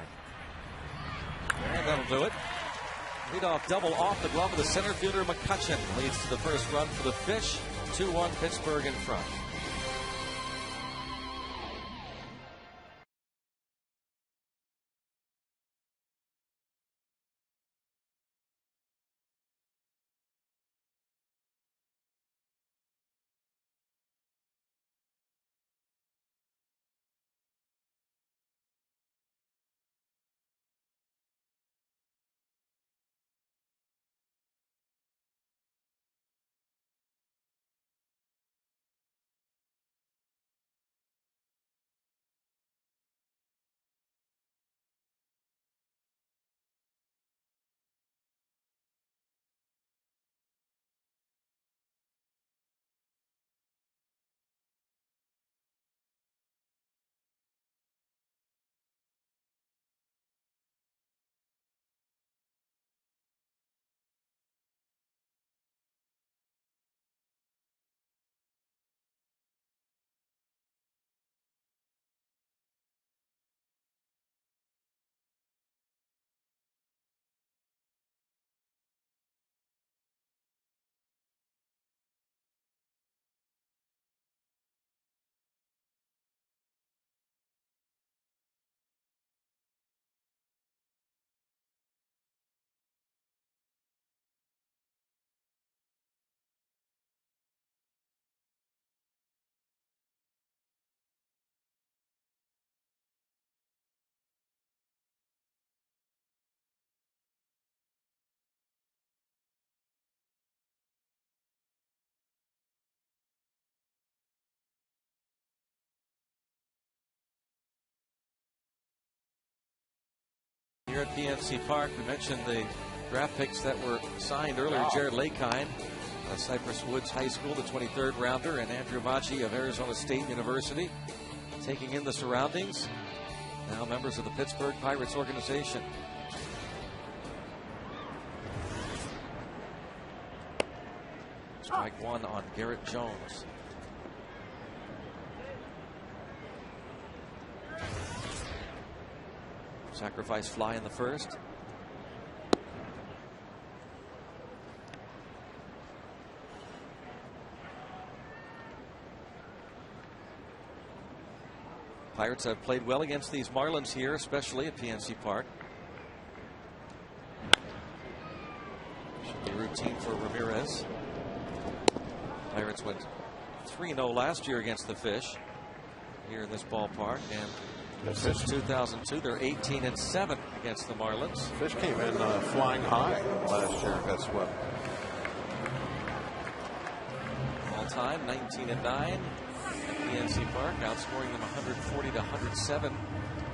And that'll do it. Leadoff double off the glove of the center fielder, McCutcheon leads to the first run for the Fish. 2-1 Pittsburgh in front. here at PNC Park. We mentioned the draft picks that were signed earlier. Jared Lakine of Cypress Woods High School, the 23rd rounder, and Andrew Machi of Arizona State University, taking in the surroundings. Now members of the Pittsburgh Pirates organization. Strike one on Garrett Jones. Sacrifice fly in the first. Pirates have played well against these Marlins here, especially at PNC Park. Should be routine for Ramirez. Pirates went 3-0 last year against the Fish here in this ballpark, and since 2002 they're 18-7 against the Marlins. Fish came in flying high last year and got swept. All time 19-9 at PNC Park, outscoring them 140-107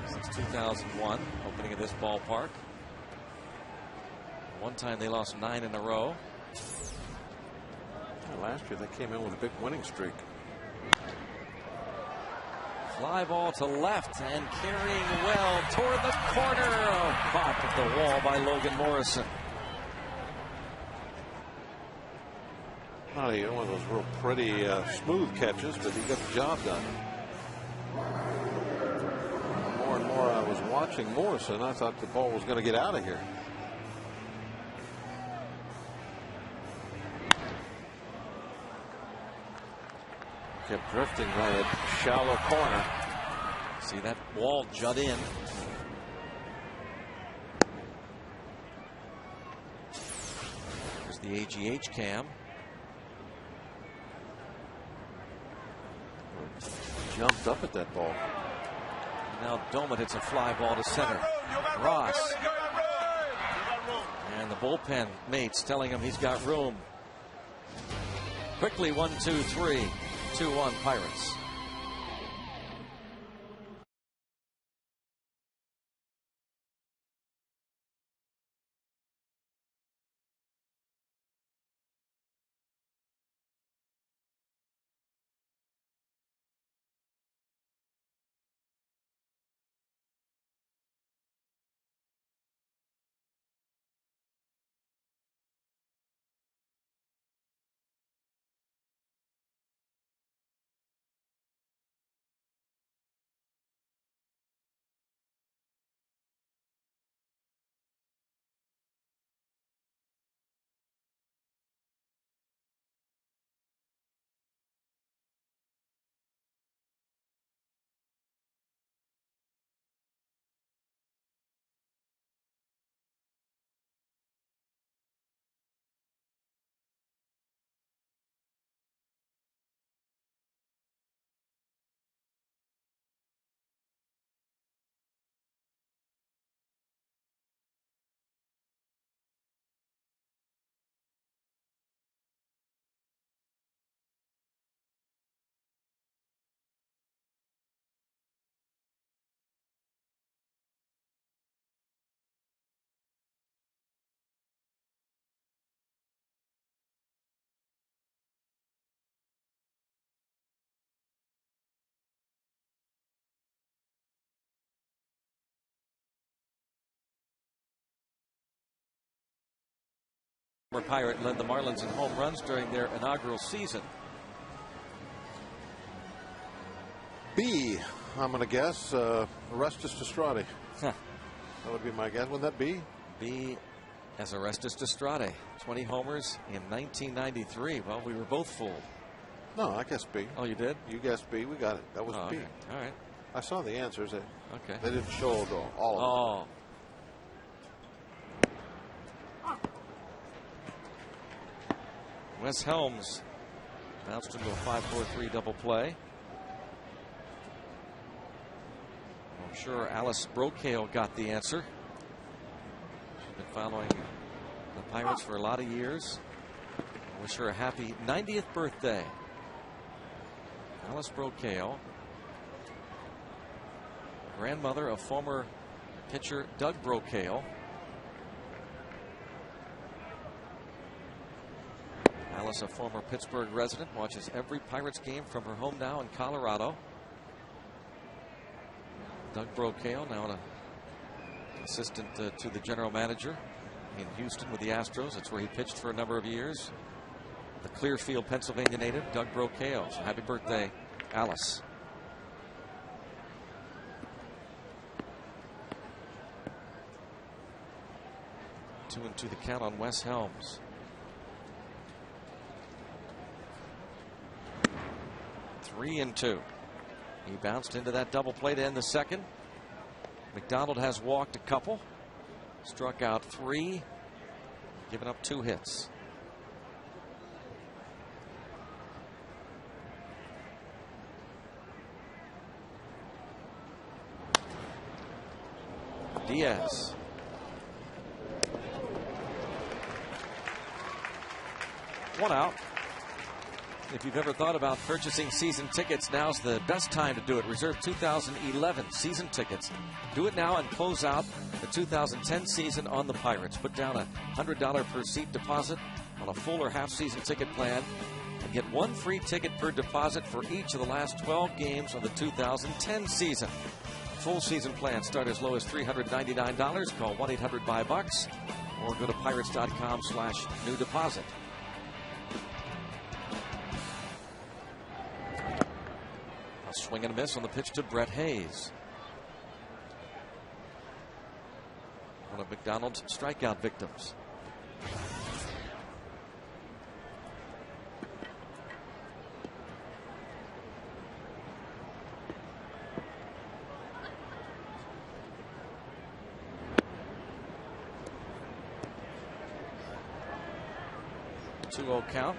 since 2001, opening at this ballpark. One time they lost 9 in a row. Last year they came in with a big winning streak. Fly ball to left and carrying well toward the corner. Oh, caught at the wall by Logan Morrison. Not even one of those real pretty smooth catches, but he got the job done. The more and more I was watching Morrison, I thought the ball was going to get out of here. Kept drifting by a shallow corner. See that wall jut in. There's the AGH cam. Jumped up at that ball. Now Doma hits a fly ball to center. Ross. And the bullpen mates telling him he's got room. Quickly 1-2-3. 2-1 Pirates. Former Pirate led the Marlins in home runs during their inaugural season. B, I'm going to guess. Orestes Destrade. Huh. That would be my guess. Wouldn't that be? B as Orestes Destrade. 20 homers in 1993. Well, we were both fooled. No, I guessed B. Oh, you did? You guessed B. We got it. That was B. Okay. All right. I saw the answers. Okay. They didn't show all of them. Wes Helms bounced into a 5-4-3 double play. I'm sure Alice Brocale got the answer. She's been following the Pirates for a lot of years. I wish her a happy 90th birthday. Alice Brocale, grandmother of former pitcher Doug Brocale. Alice, a former Pittsburgh resident, watches every Pirates game from her home now in Colorado. Doug Brocale, now an assistant to the general manager in Houston with the Astros. That's where he pitched for a number of years. The Clearfield, Pennsylvania native, Doug Brocale. So happy birthday, Alice. Two and two the count on Wes Helms. 3-2. He bounced into that double play to end the second. McDonald has walked a couple, struck out 3, given up 2 hits. Diaz. One out. If you've ever thought about purchasing season tickets, now's the best time to do it. Reserve 2011 season tickets. Do it now and close out the 2010 season on the Pirates. Put down a $100 per seat deposit on a full or half season ticket plan and get 1 free ticket per deposit for each of the last 12 games of the 2010 season. Full season plans start as low as $399. Call 1-800-BUY-BUCKS or go to pirates.com/new deposit. A swing and a miss on the pitch to Brett Hayes. One of McDonald's strikeout victims. A 2-0 count.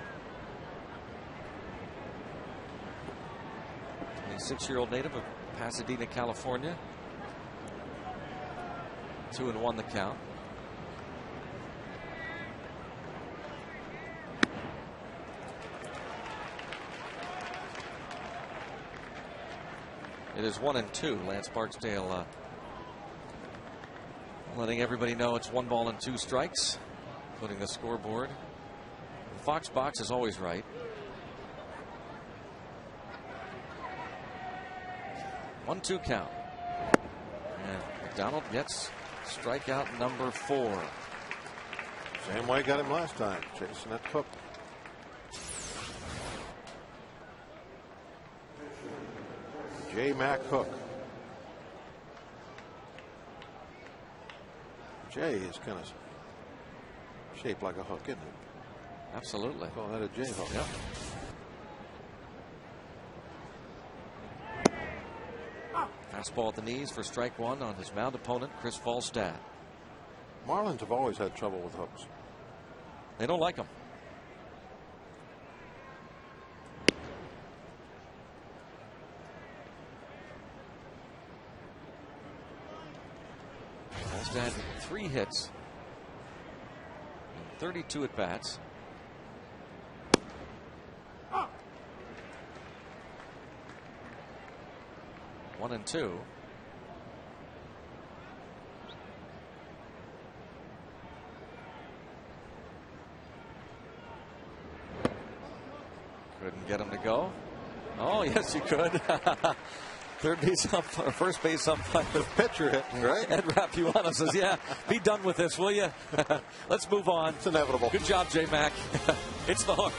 26-year-old native of Pasadena, California. 2-1 the count. It is 1-2. Lance Barksdale letting everybody know it's 1 ball and 2 strikes, putting the scoreboard. The Fox box is always right. 1-2 count. And McDonald gets strikeout number 4. Same way got him last time, chasing that Cook. J. Mac Hook. J is kind of shaped like a hook, isn't it? Absolutely. Call that a J hook. Yep. Fastball at the knees for strike 1 on his mound opponent, Chris Falstad. Marlins have always had trouble with hooks. They don't like them. Falstad 3 hits, 32 at bats. One and 2. Couldn't get him to go. Oh, yes, you could. Third base umpire, first base umpire. The pitcher hitting, right? Ed Rapuano says, yeah, be done with this, will you? Let's move on. It's inevitable. Good job, J. Mac. It's the hook.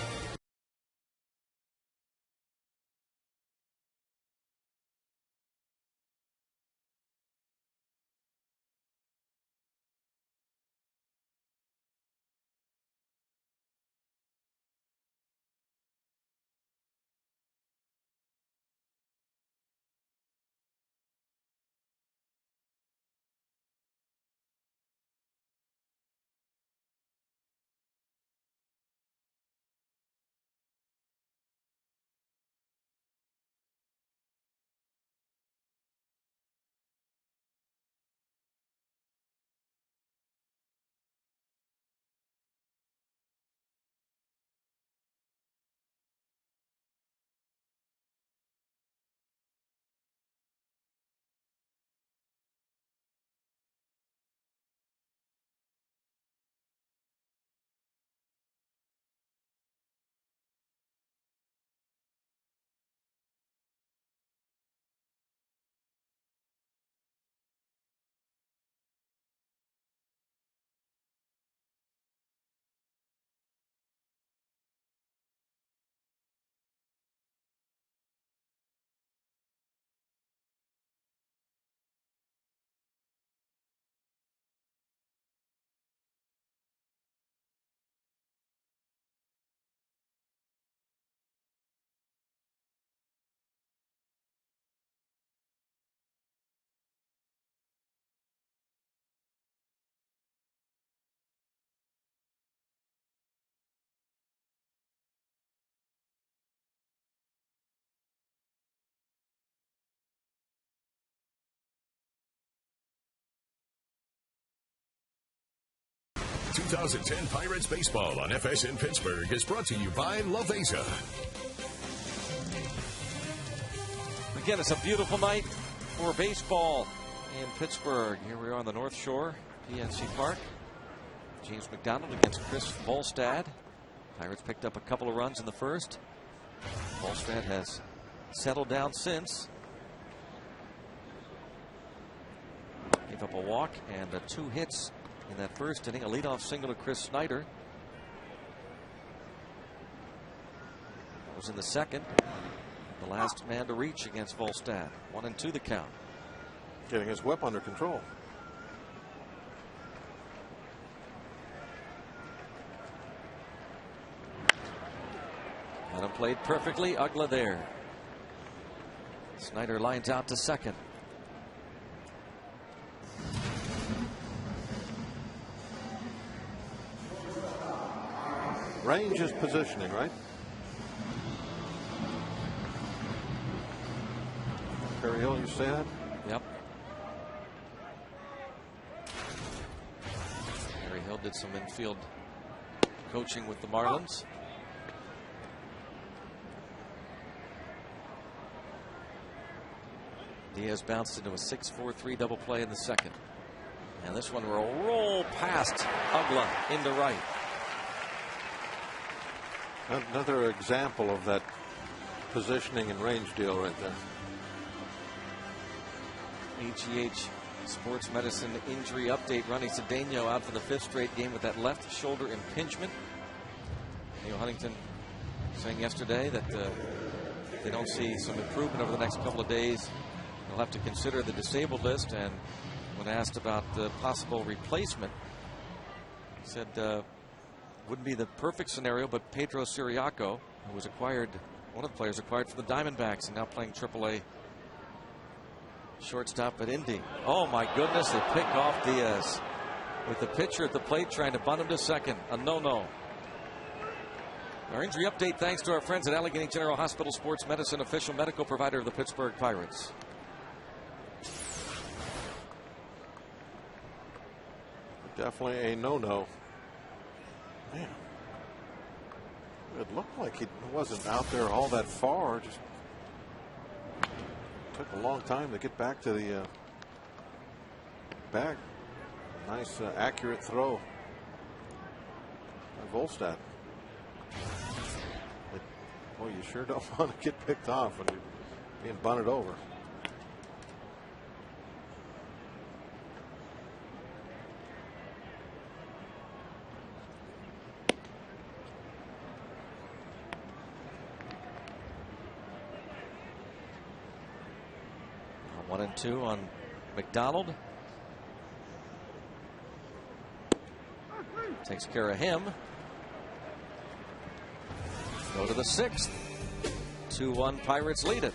2010 Pirates Baseball on FSN Pittsburgh is brought to you by Lavesa. Again, it's a beautiful night for baseball in Pittsburgh. Here we are on the North Shore, PNC Park. James McDonald against Chris Volstad. Pirates picked up a couple of runs in the first. Volstad has settled down since. Gave up a walk and 2 hits in that first inning. A leadoff single to Chris Snyder. That was in the second. The last man to reach against Volstad. 1-2 the count. Getting his whip under control. Let him played perfectly. Ugla there. Snyder lines out to second. Range is positioning, right? Perry Hill, you say that? Yep. Perry Hill did some infield coaching with the Marlins. Diaz bounced into a 6-4-3 double play in the second. And this one will roll past Ugla into right. Another example of that positioning and range deal right there. HEH Sports Medicine injury update. Ronnie Cedeno out for the 5th straight game with that left shoulder impingement. Neil Huntington saying yesterday that if they don't see some improvement over the next couple of days, they'll have to consider the disabled list. And when asked about the possible replacement, he said wouldn't be the perfect scenario, but Pedro Siriaco, who was acquired, one of the players acquired for the Diamondbacks and now playing AAA shortstop at Indy. Oh my goodness, they pick off Diaz with the pitcher at the plate trying to bunt him to second. A no-no. Our injury update thanks to our friends at Allegheny General Hospital Sports Medicine, official medical provider of the Pittsburgh Pirates. Definitely a no-no. Man, it looked like he wasn't out there all that far. Just took a long time to get back to the bag. Nice, accurate throw by Volstad. But, boy, you sure don't want to get picked off when you're being bunted over. One and two on McDonald. Takes care of him. Go to the 6th. 2-1 Pirates lead it.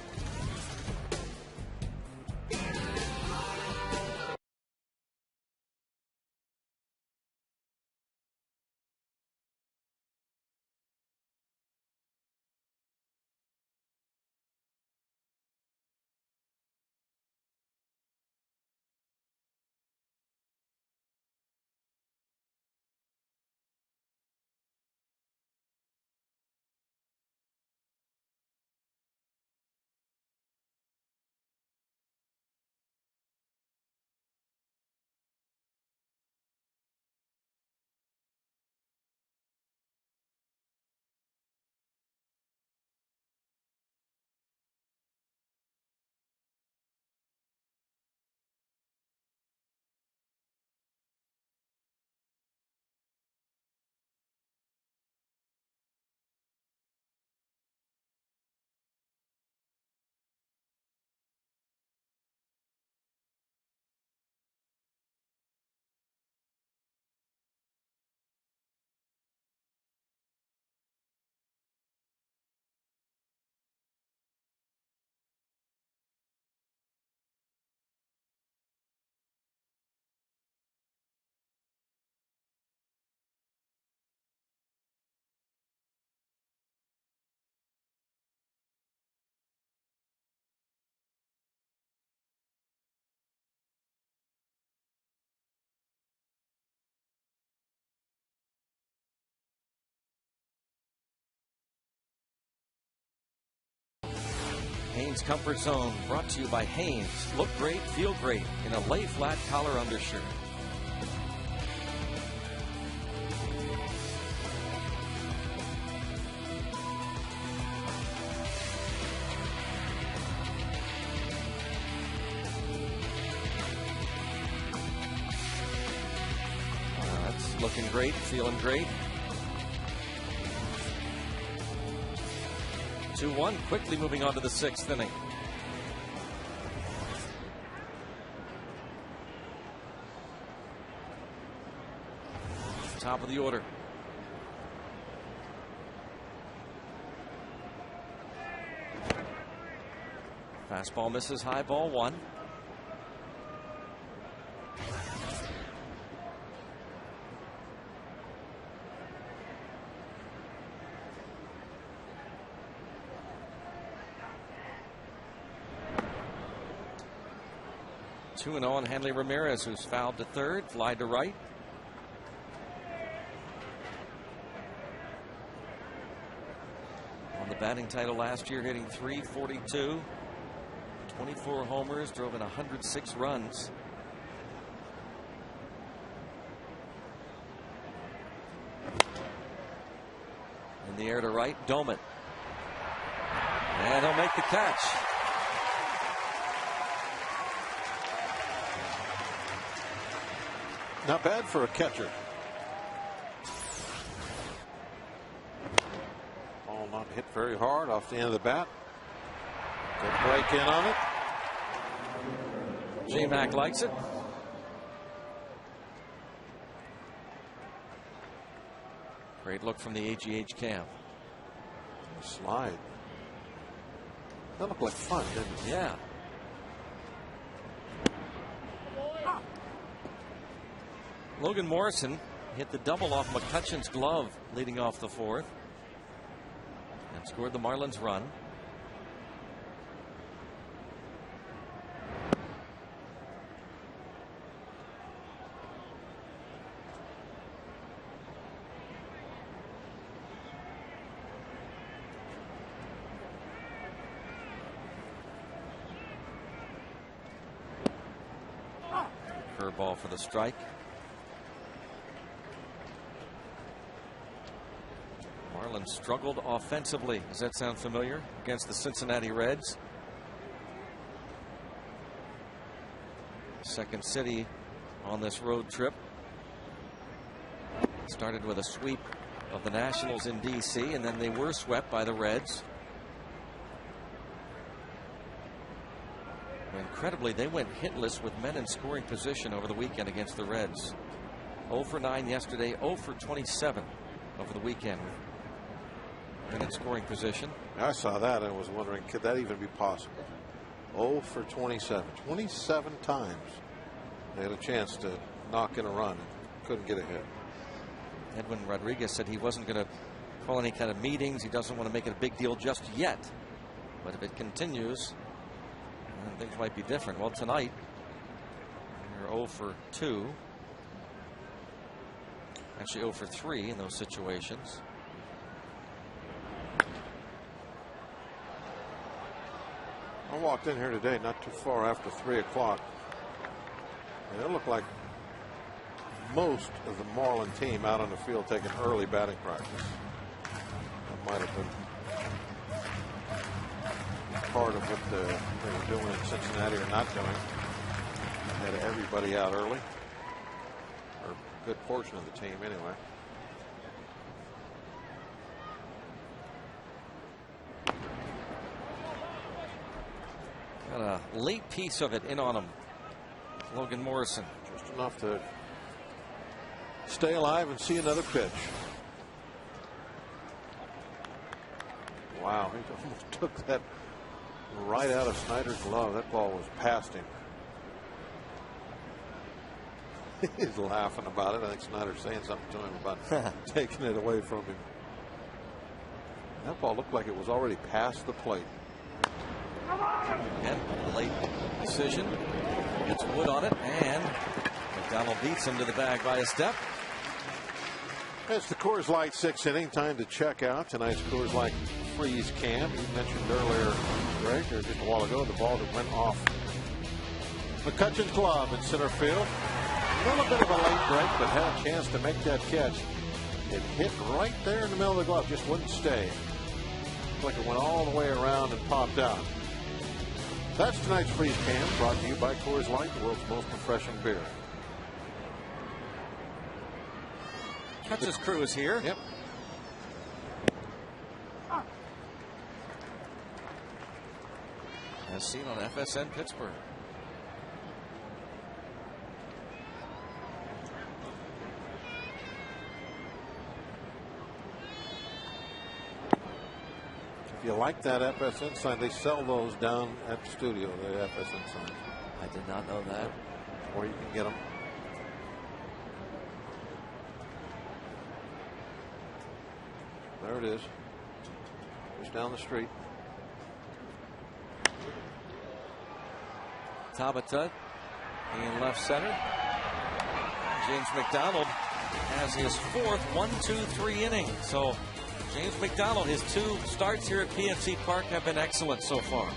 Hanes Comfort Zone brought to you by Hanes. Look great, feel great in a lay flat collar undershirt. That's looking great, feeling great. 2-1, quickly moving on to the 6th inning. Top of the order. Fastball misses, high ball 1. Two and on Hanley Ramirez, who's fouled to third, fly to right. On the batting title last year, hitting .342, 24 homers, drove in 106 runs. In the air to right, Doman. And he'll make the catch. Not bad for a catcher. Ball not hit very hard off the end of the bat. Good break in on it. J-Mac likes it. Great look from the AGH cam. Slide. That looked like fun, didn't it? Yeah. Logan Morrison hit the double off McCutcheon's glove leading off the 4th and scored the Marlins run. Curveball for the strike. Marlins struggled offensively. Does that sound familiar? Against the Cincinnati Reds. Second city on this road trip. Started with a sweep of the Nationals in D.C. and then they were swept by the Reds. Incredibly, they went hitless with men in scoring position over the weekend against the Reds. 0 for 9 yesterday, 0 for 27 over the weekend. Men in scoring position. I saw that and was wondering, could that even be possible? 0 for 27. 27 times they had a chance to knock in a run and couldn't get a hit. Edwin Rodriguez said he wasn't going to call any kind of meetings. He doesn't want to make it a big deal just yet. But if it continues, then things might be different. Well, tonight, you're 0 for 2. Actually 0 for 3 in those situations. I walked in here today not too far after 3 o'clock. And it looked like most of the Marlin team out on the field taking early batting practice. That might have been part of what they were doing in Cincinnati or not doing. They had everybody out early, or a good portion of the team anyway. Got a late piece of it in on him. Logan Morrison. Just enough to stay alive and see another pitch. Wow, he almost took that right out of Snyder's glove. That ball was past him. He's laughing about it. I think Snyder's saying something to him about taking it away from him. That ball looked like it was already past the plate. Again, late decision. Gets Wood on it, and McDonald beats him to the bag by a step. It's the Coors Light 6th inning. Time to check out tonight's Coors Light Freeze Cam. You mentioned earlier, Greg, or just a while ago, the ball that went off McCutcheon's glove in center field. A little bit of a late break, but had a chance to make that catch. It hit right there in the middle of the glove, just wouldn't stay. Looked like it went all the way around and popped out. That's tonight's Freeze Cam, brought to you by Coors Light, the world's most refreshing beer. Hutch's crew is here. Yep. As seen on FSN Pittsburgh. If you like that FSN sign, they sell those down at the studio, the FSN signs. I did not know that. Or you can get them. There it is. Just down the street. Tabata in left center. James McDonald has his fourth 1-2-3 inning. So James McDonald, his 2 starts here at PNC Park have been excellent so far.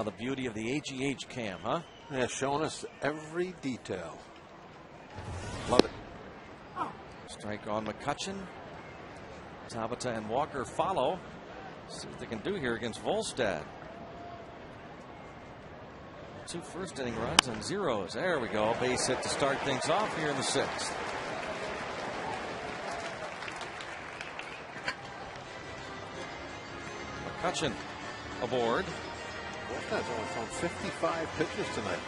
The beauty of the AGH cam, huh? Yeah, showing us every detail. Love it. Strike on McCutcheon. Tabata and Walker follow. See what they can do here against Volstad. 2 first inning runs and zeros. There we go. Base hit to start things off here in the 6th. McCutcheon aboard. Volstad's only thrown 55 pitches tonight.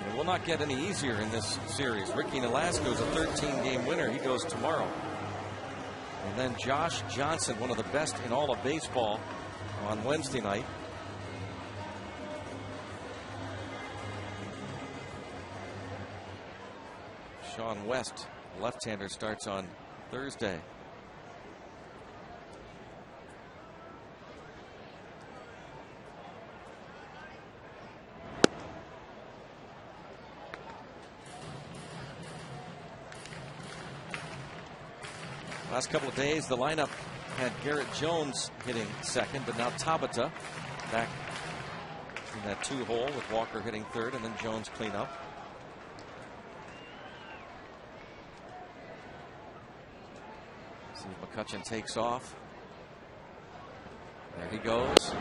It will not get any easier in this series. Ricky Nolasco's a 13-game winner. He goes tomorrow. And then Josh Johnson, one of the best in all of baseball, on Wednesday night. Sean West, left-hander, starts on Thursday. Last couple of days, the lineup had Garrett Jones hitting second, but now Tabata back in that 2-hole with Walker hitting third, and then Jones clean up. See if McCutcheon takes off. There he goes.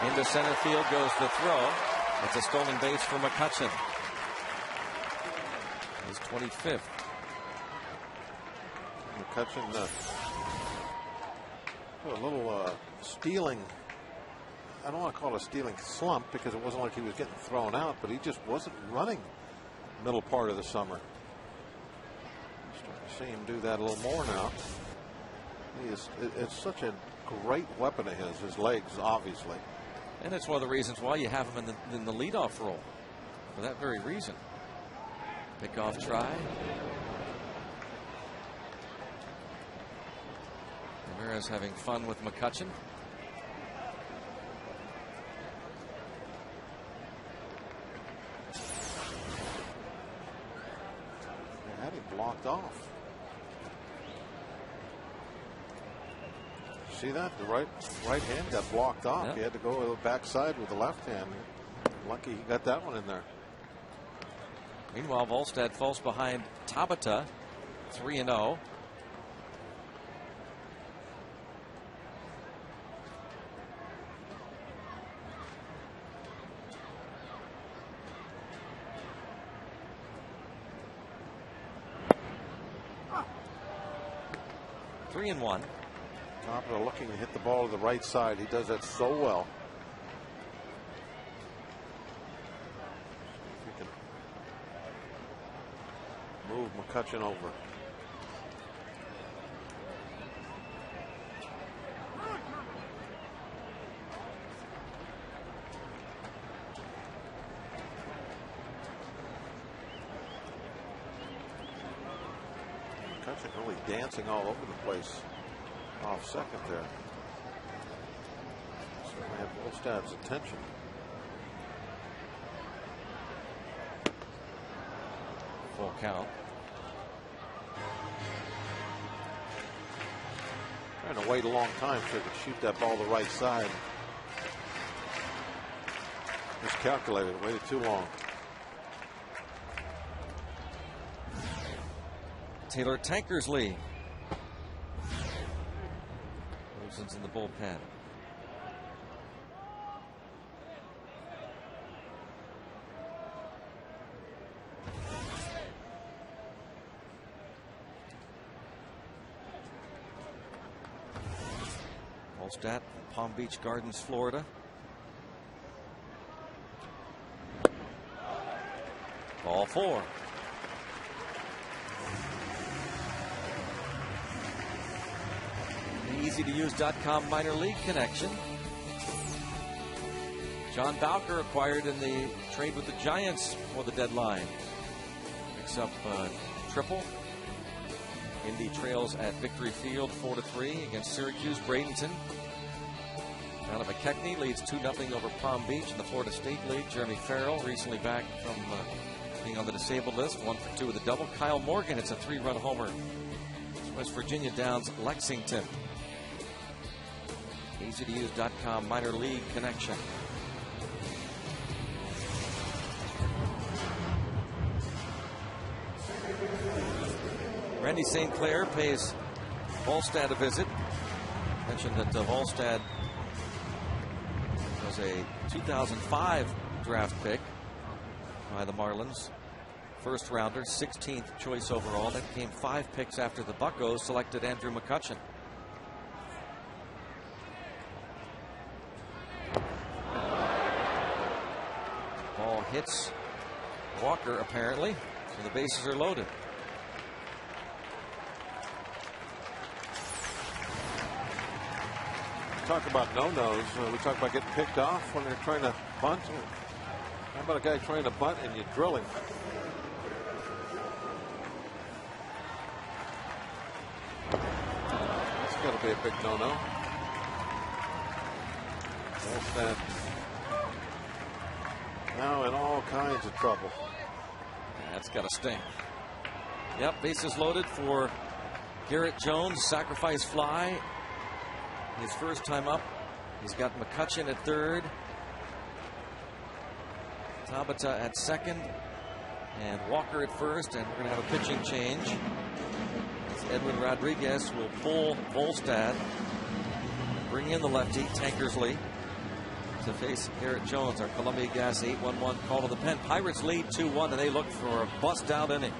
Into center field goes the throw. It's a stolen base for McCutcheon. His 25th. McCutcheon A little stealing. I don't want to call it a stealing slump because it wasn't like he was getting thrown out, but he just wasn't running middle part of the summer. Starting to see him do that a little more now. It's such a great weapon of his legs, obviously. And it's one of the reasons why you have him in the leadoff role, for that very reason. Pickoff try. Ramirez having fun with McCutchen. They had him blocked off. See that? The right hand got blocked off. Yep. He had to go to the backside with the left hand. Lucky he got that one in there. Meanwhile, Volstad falls behind Tabata, 3-0. Three and one. Tabata looking to hit the ball to the right side. He does that so well. He can move McCutchen over. McCutchen really dancing all over the place off second there. Certainly had Volstad's attention. Full count. Trying to wait a long time so he could shoot that ball the right side. Miscalculated, waited too long. Taylor Tankersley. Wilson's in the bullpen. Volstad, Palm Beach Gardens, Florida. Ball four. EasyToUse.com minor league connection. John Bowker acquired in the trade with the Giants for the deadline. Picks up triple. Indy trails at Victory Field 4-3 against Syracuse. Bradenton. Alan McKechnie leads 2-0 over Palm Beach in the Florida State League. Jeremy Farrell, recently back from being on the disabled list, 1 for 2 with a double. Kyle Morgan hits a 3-run homer. West Virginia downs Lexington. EasyToUse.com minor league connection. Randy St. Clair pays Volstad a visit. Mentioned that Volstad was a 2005 draft pick by the Marlins. First rounder, 16th choice overall. That came 5 picks after the Buccos selected Andrew McCutchen. Ball hits Walker apparently, so the bases are loaded. Talk about no-nos. We talk about getting picked off when they're trying to bunt. How about a guy trying to bunt and you drill him? That's got to be a big no-no. Volstad now in all kinds of trouble. That's got to sting. Yep, bases loaded for Garrett Jones. Sacrifice fly. His first time up. He's got McCutchen at third. Tabata at second. And Walker at first. And we're going to have a pitching change. As Edwin Rodriguez will pull Volstad. Bring in the lefty, Tankersley, to face Garrett Jones. Our Columbia Gas 811 call to the pen. Pirates lead 2-1, and they look for a bust-out inning.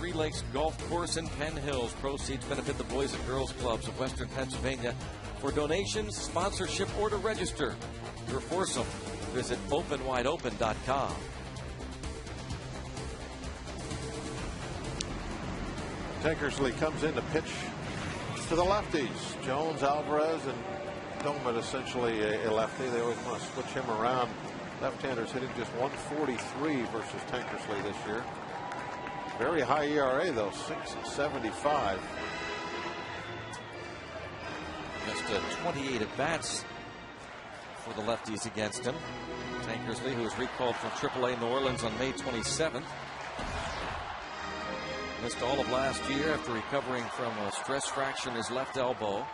Three Lakes Golf Course in Penn Hills. Proceeds benefit the Boys and Girls Clubs of Western Pennsylvania. For donations, sponsorship, or to register your foursome, visit openwideopen.com. Tankersley comes in to pitch to the lefties. Jones, Alvarez, and Doman essentially a lefty. They always want to switch him around. Left-handers hitting just 143 versus Tankersley this year. Very high ERA though, 6.75. Just 28 at bats for the lefties against him. Tankersley, who was recalled from AAA New Orleans on May 27th. Missed all of last year after recovering from a stress fracture in his left elbow.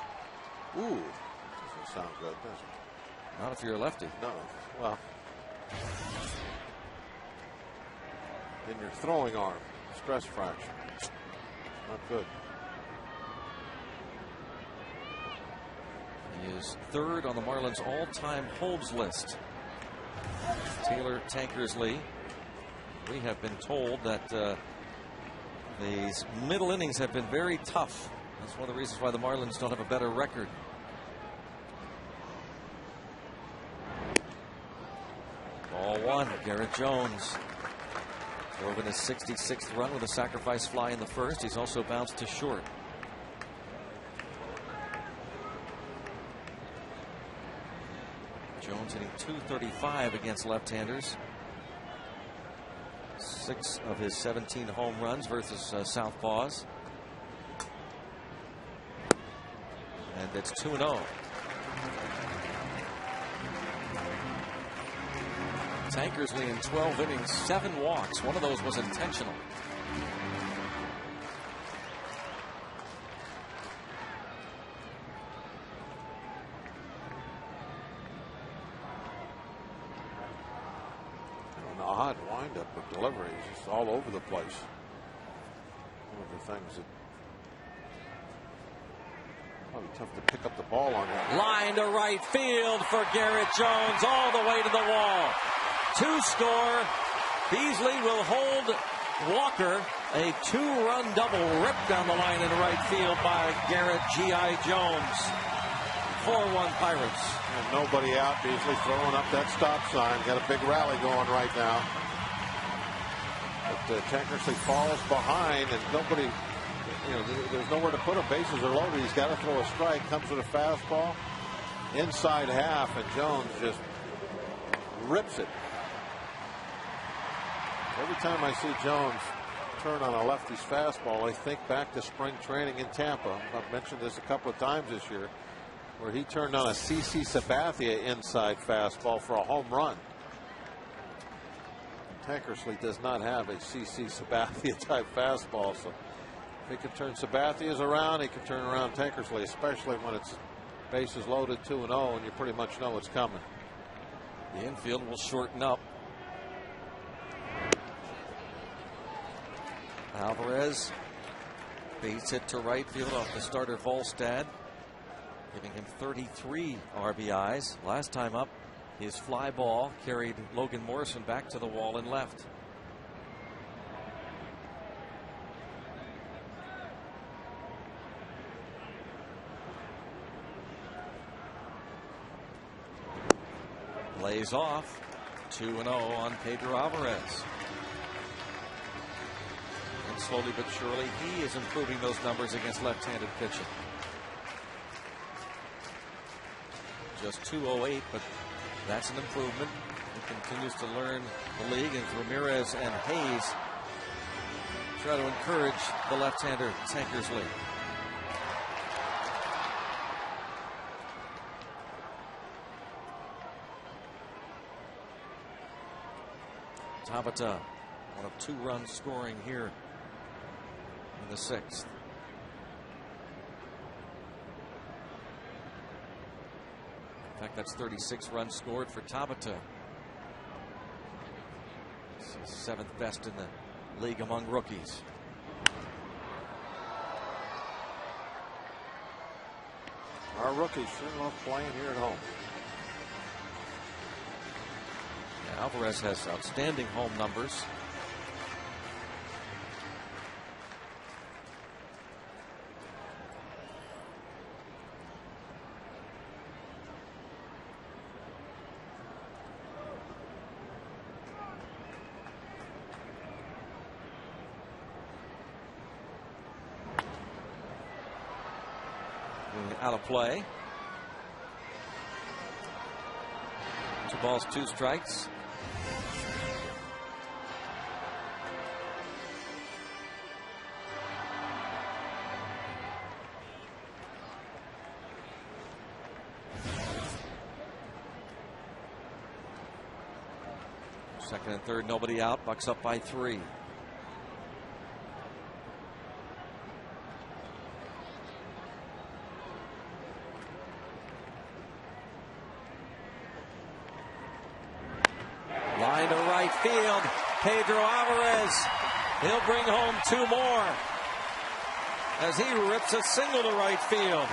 Ooh, doesn't sound good, does it? Not if you're a lefty. No, well, in your throwing arm, stress fracture. Not good. He is third on the Marlins all-time holds list. Taylor Tankersley. We have been told that these middle innings have been very tough. That's one of the reasons why the Marlins don't have a better record. Ball one, Garrett Jones drove in his 66th run with a sacrifice fly in the first. He's also bounced to short. Jones hitting .235 against left-handers. 6 of his 17 home runs versus southpaws. And it's 2-0. Tankersley in 12 innings, 7 walks. One of those was intentional. An odd windup with delivery. He's just all over the place. One of the things that probably tough to pick up the ball on that. Line to right field for Garrett Jones, all the way to the wall. 2 score. Beasley will hold Walker. A 2-run double ripped down the line in right field by Garrett G.I. Jones. 4-1 Pirates. And nobody out. Beasley throwing up that stop sign. Got a big rally going right now. But Tankersley falls behind, and nobody, there's nowhere to put him. Bases are loaded. He's got to throw a strike. Comes with a fastball. Inside half, and Jones just rips it. Every time I see Jones turn on a lefty's fastball, I think back to spring training in Tampa. I've mentioned this a couple of times this year, where he turned on a CC Sabathia inside fastball for a home run. Tankersley does not have a CC Sabathia type fastball, so if he can turn Sabathia's around, he can turn around Tankersley, especially when it's bases loaded 2-0 and you pretty much know it's coming. The infield will shorten up. Alvarez beats it to right field off the starter Volstad, giving him 33 RBIs. Last time up, his fly ball carried Logan Morrison back to the wall and left. Lays off. 2-0 on Pedro Alvarez. And slowly but surely, he is improving those numbers against left-handed pitching. Just 208, but that's an improvement. He continues to learn the league, and Ramirez and Hayes try to encourage the left-hander Tankersley. Tabata, one of 2 runs scoring here in the 6th. In fact, that's 36 runs scored for Tabata. He's 7th best in the league among rookies. Our rookies sure love playing here at home. Yeah, Alvarez has outstanding home numbers. out of play. 2 balls, 2 strikes. Second and third, nobody out. Bucks up by 3. Line to right field. Pedro Alvarez. He'll bring home 2 more as he rips a single to right field.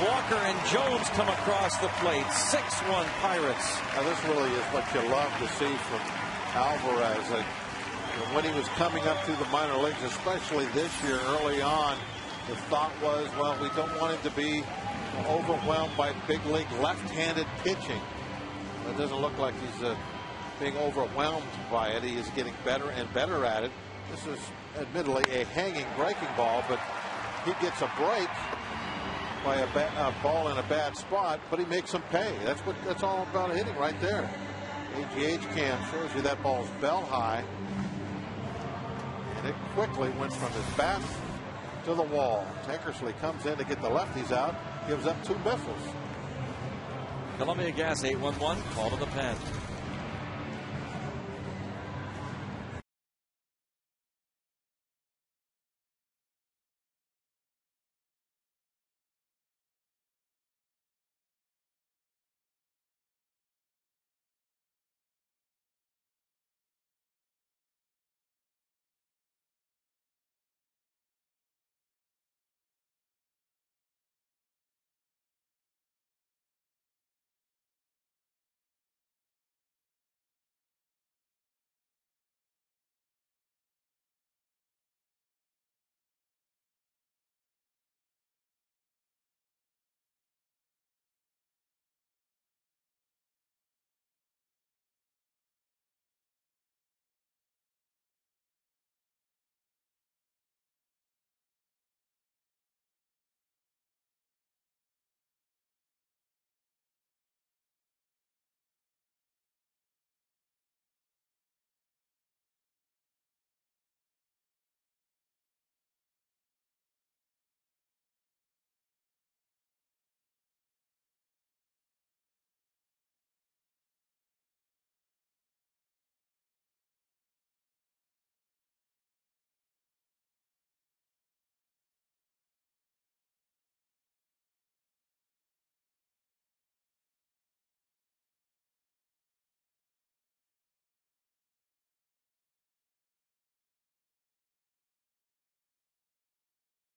Walker and Jones come across the plate. 6-1 Pirates. Now this really is what you love to see from Alvarez. When he was coming up through the minor leagues, especially this year early on, the thought was, well, we don't want him to be overwhelmed by big league left-handed pitching. It doesn't look like he's being overwhelmed by it. He is getting better and better at it. This is admittedly a hanging breaking ball, but he gets a break by a ball in a bad spot, but he makes them pay. That's all about hitting right there. AGH cam shows you that ball's bell high, and it quickly went from his bat to the wall. Tankersley comes in to get the lefties out, gives up 2 missiles. Columbia Gas 811, call to the pen.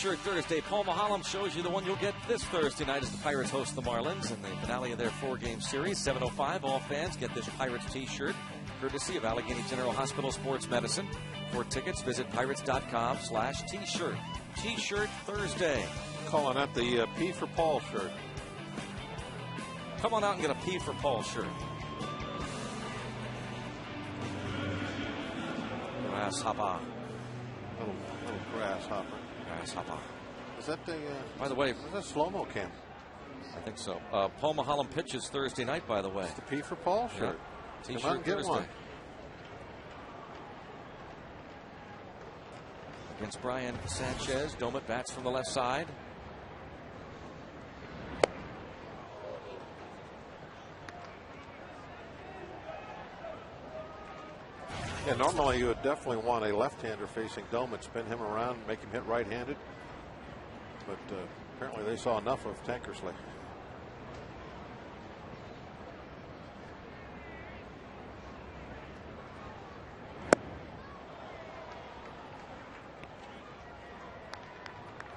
Thursday, Paul Mahalam shows you the one you'll get this Thursday night as the Pirates host the Marlins in the finale of their 4-game series. 7:05, all fans get this Pirates t-shirt courtesy of Allegheny General Hospital Sports Medicine. For tickets, visit pirates.com/t-shirt. T-shirt Thursday. Calling that the P for Paul shirt. Come on out and get a P for Paul shirt. Grasshopper. Little grasshopper. Grasshopper. Is that the? By the way, is that slow-mo cam? I think so. Paul Mahalam pitches Thursday night. By the way, it's the P for Paul shirt. Yeah. Come out and get one. Against Brian Sanchez, Domet bats from the left side. Yeah, normally you would definitely want a left-hander facing Domet, spin him around, make him hit right-handed. But apparently they saw enough of Tankersley.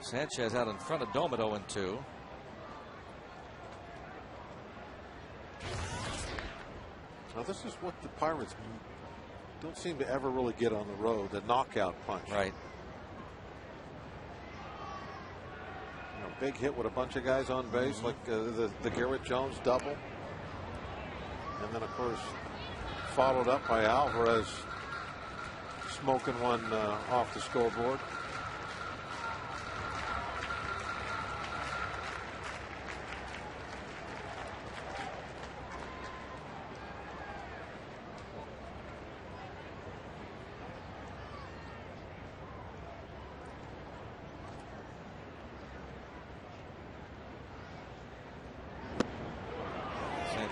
Sanchez out in front of Domet, 0-2. Now this is what the Pirates don't seem to ever really get on the road, the knockout punch. Right. You know, big hit with a bunch of guys on base, like the Garrett Jones double. And then, of course, followed up by Alvarez smoking one off the scoreboard.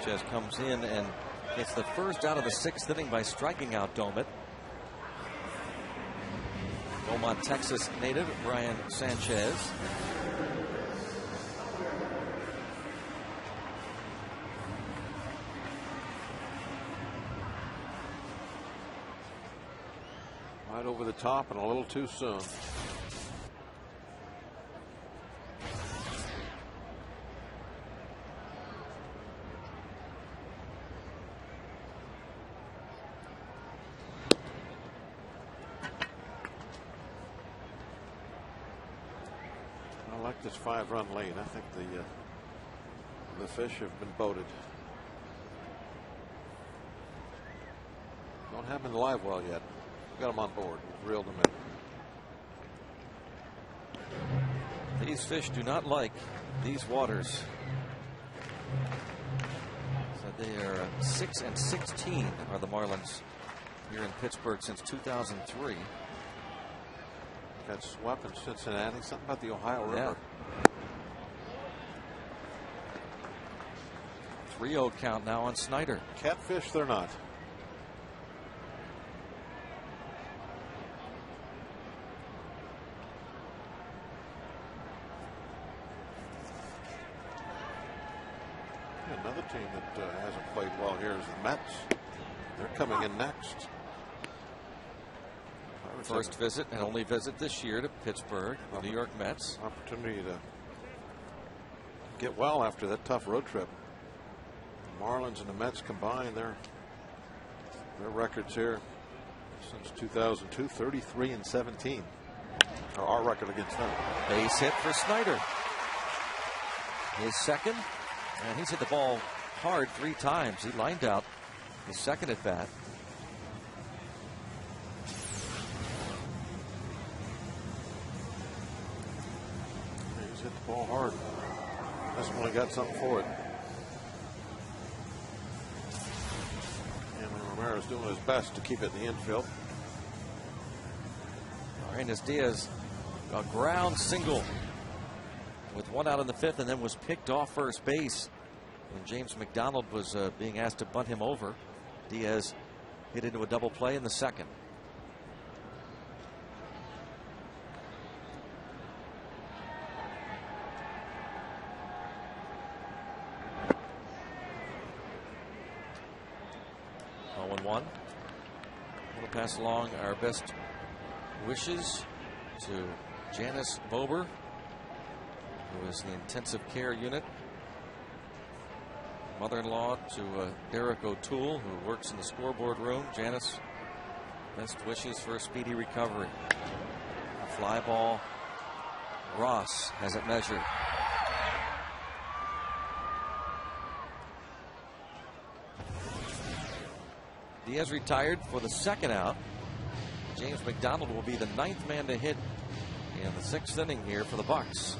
Sanchez comes in and gets the first out of the 6th inning by striking out Domit. Beaumont, Texas native Brian Sanchez. Right over the top and a little too soon. I like this 5-run lead. I think the Fish have been boated. Don't have them in the live well yet. Got them on board. Reeled them in. These Fish do not like these waters. So they are 6-16 are the Marlins here in Pittsburgh since 2003. Got swept in Cincinnati. Something about the Ohio River. 3-0 count now on Snyder. Catfish, they're not. Another team that hasn't played well here is the Mets. They're coming in next. First visit and only visit this year to Pittsburgh, the New York Mets. Opportunity to get well after that tough road trip. The Marlins and the Mets combined their records here since 2002, 33-17. Or our record against them. Base hit for Snyder. His second, and he's hit the ball hard 3 times. He lined out his second at bat. He's hit the ball hard. That's when he got something for it. And Romero's doing his best to keep it in the infield. Arenas Diaz, a ground single with 1 out in the 5th, and then was picked off first base when James McDonald was being asked to bunt him over. Diaz hit into a double play in the 2nd. One. We'll pass along our best wishes to Janice Bober, who is in the intensive care unit. Mother-in-law to Derek O'Toole, who works in the scoreboard room. Janice, best wishes for a speedy recovery. Fly ball. Ross has it measured. Diaz retired for the 2nd out. James McDonald will be the 9th man to hit in the 6th inning here for the Bucks.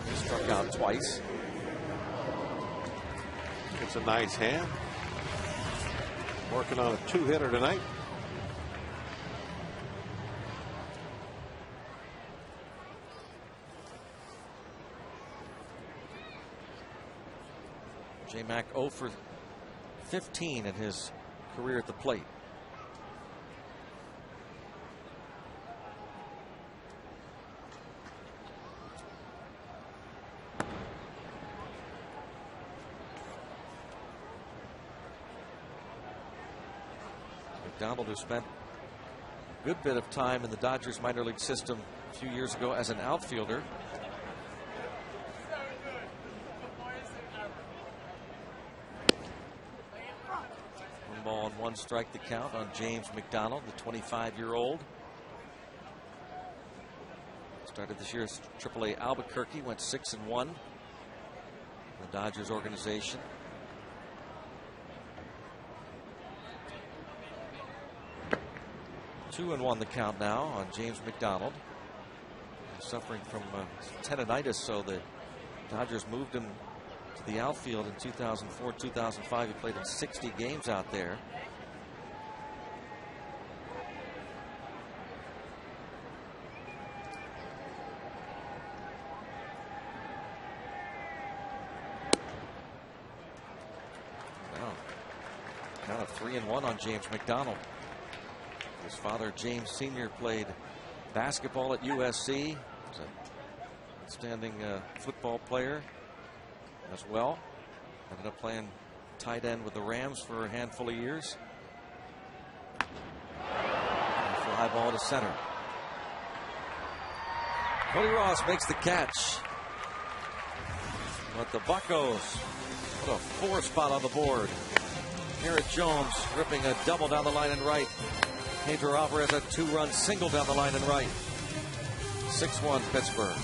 He struck out twice. It's a nice hand. Working on a 2-hitter tonight. J-Mac 0 for 15 in his career at the plate. McDonald, who spent a good bit of time in the Dodgers minor league system a few years ago as an outfielder. 1 strike the count on James McDonald, the 25-year-old. Started this year as AAA Albuquerque, went 6-1. The Dodgers organization. Two and 1 the count now on James McDonald. Suffering from tendonitis, so the Dodgers moved him to the outfield in 2004, 2005. He played in 60 games out there. Count of 3-1 on James McDonald. His father, James Sr., played basketball at USC. He's an outstanding football player as well. Ended up playing tight end with the Rams for a handful of years. Fly ball to center. Cody Ross makes the catch. But the Buccos put a 4 spot on the board. Garrett Jones ripping a double down the line and right. Pedro Alvarez a 2-run single down the line and right. 6-1 Pittsburgh.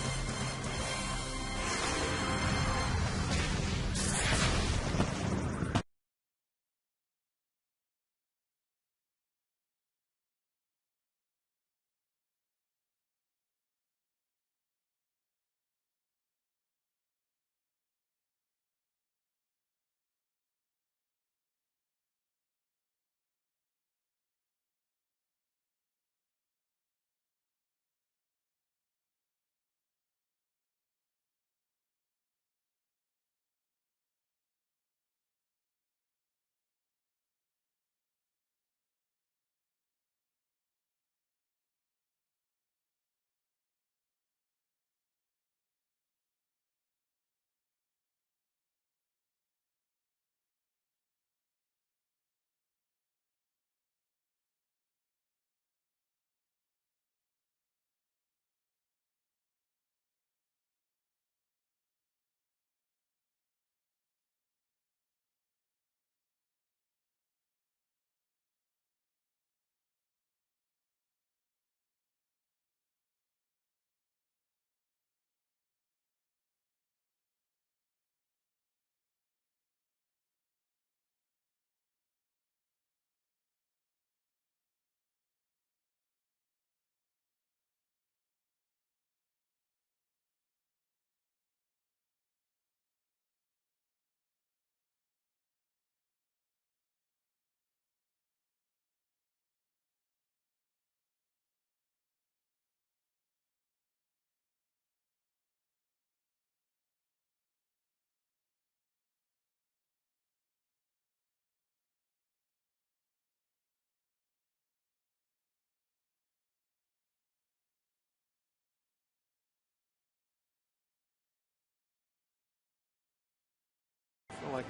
Like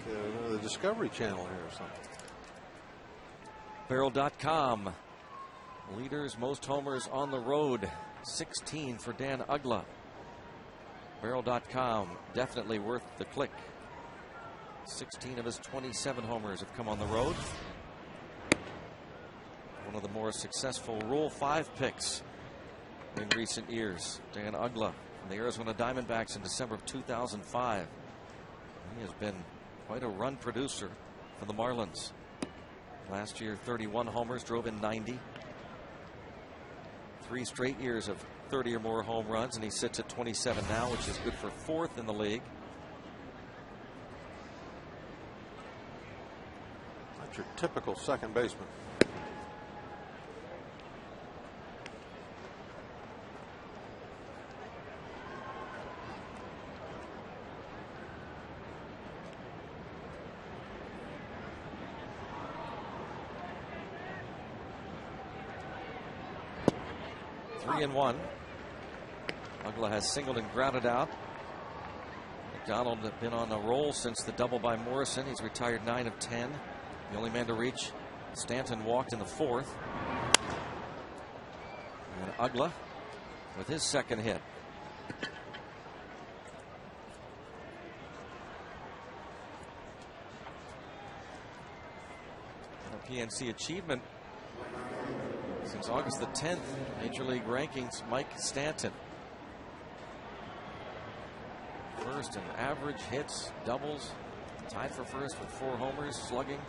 the Discovery Channel here or something. Barrel.com. Leaders most homers on the road. 16 for Dan Uggla. Barrel.com definitely worth the click. 16 of his 27 homers have come on the road. One of the more successful Rule 5 picks in recent years. Dan Uggla from the Arizona Diamondbacks in December of 2005. He has been quite a run producer for the Marlins. Last year, 31 homers, drove in 90. 3 straight years of 30 or more home runs, and he sits at 27 now, which is good for 4th in the league. That's your typical second baseman. And 1. Uggla has singled and grounded out. McDonald has been on a roll since the double by Morrison. He's retired 9 of 10. The only man to reach. Stanton walked in the 4th. And Uggla with his second hit. A PNC achievement since August the 10th, Major League rankings, Mike Stanton. First in average hits, doubles, tied for first with 4 homers, slugging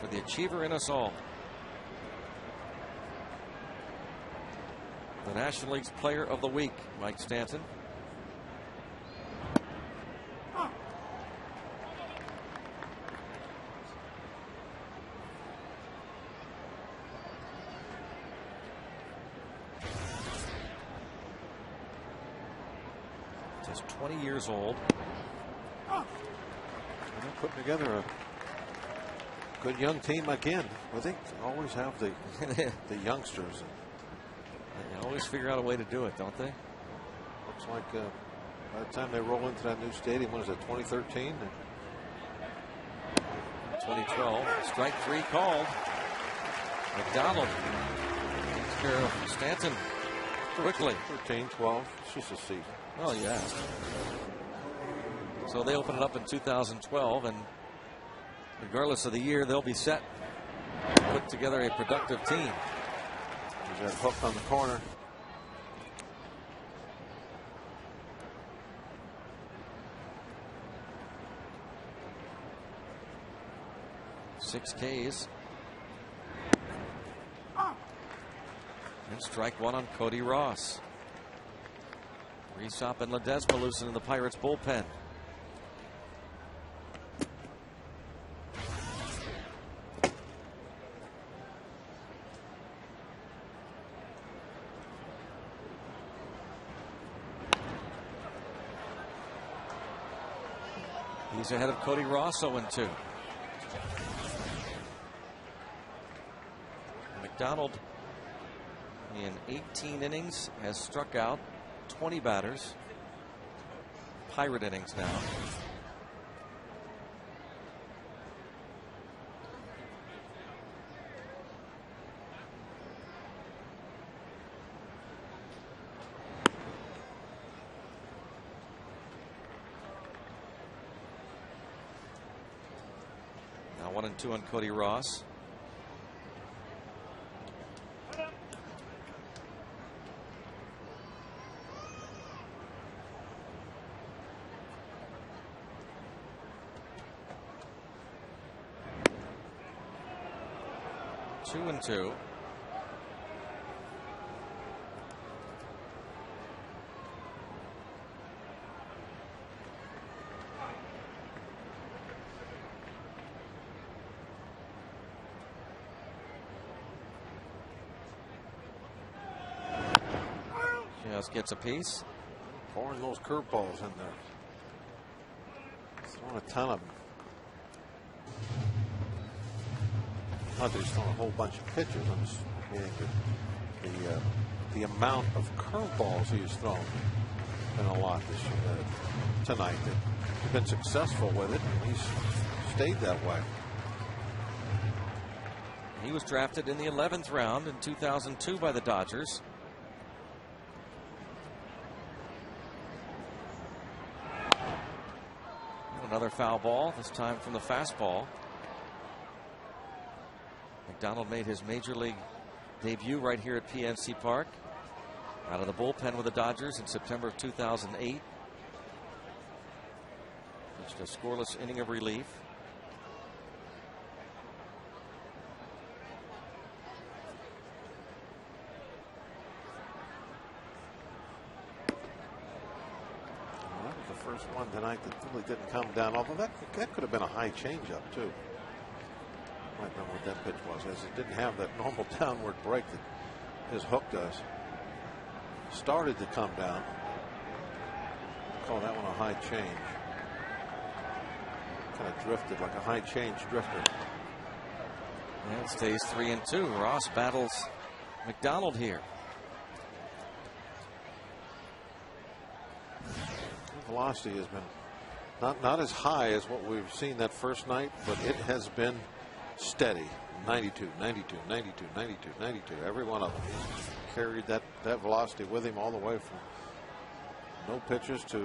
for the achiever in us all. The National League's Player of the Week, Mike Stanton. Just 20 years old. They're putting together a Good young team again. Well, they always have the youngsters. They always figure out a way to do it, don't they? Looks like by the time they roll into that new stadium, what is it, 2013? 2012. Strike 3 called. McDonald takes care of Stanton quickly. 13, 12. It's just a season. Well, you asked. So they open it up in 2012, and regardless of the year, they'll be set to put together a productive team. There's that hook on the corner. Six Ks. And strike 1 on Cody Ross. Resop and Ledesma loosen in the Pirates bullpen. He's ahead of Cody Ross, 0-2. McDonald in 18 innings has struck out 20 batters. Pirate innings now. Now 1-2 on Cody Ross. Two and two. Just gets a piece. Pouring those curveballs in there. Throwing a ton of them. Not that he's thrown a whole bunch of pitches. I'm just meaning the amount of curveballs he's thrown. Been a lot this tonight. He's been successful with it, and he's stayed that way. He was drafted in the 11th round in 2002 by the Dodgers. Another foul ball, this time from the fastball. McDonald made his major league debut right here at PNC Park. Out of the bullpen with the Dodgers in September of 2008. Just a scoreless inning of relief. Well, that was the first one tonight that really didn't come down, although that could have been a high changeup too. I don't remember what that pitch was, as it didn't have that normal downward break that his hook does. Started to come down. Call that one a high change. Kind of drifted like a high change drifter. And it stays 3-2. Ross battles McDonald here. Velocity has been not as high as what we've seen that first night, but it has been steady. 92, 92, 92, 92, 92. Every one of them. He's carried that velocity with him all the way from no pitches to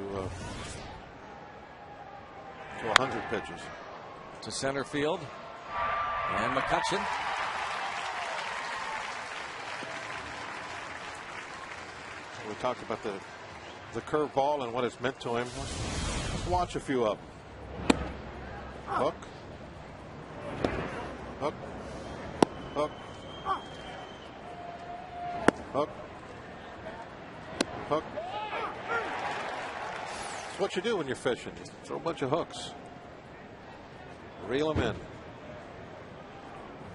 100 pitches. To center field. And McCutchen. We talked about the curveball and what it's meant to him. Let's watch a few of them. Hook. Hook. Hook. Hook. Hook. It's what you do when you're fishing. You throw a bunch of hooks. Reel them in.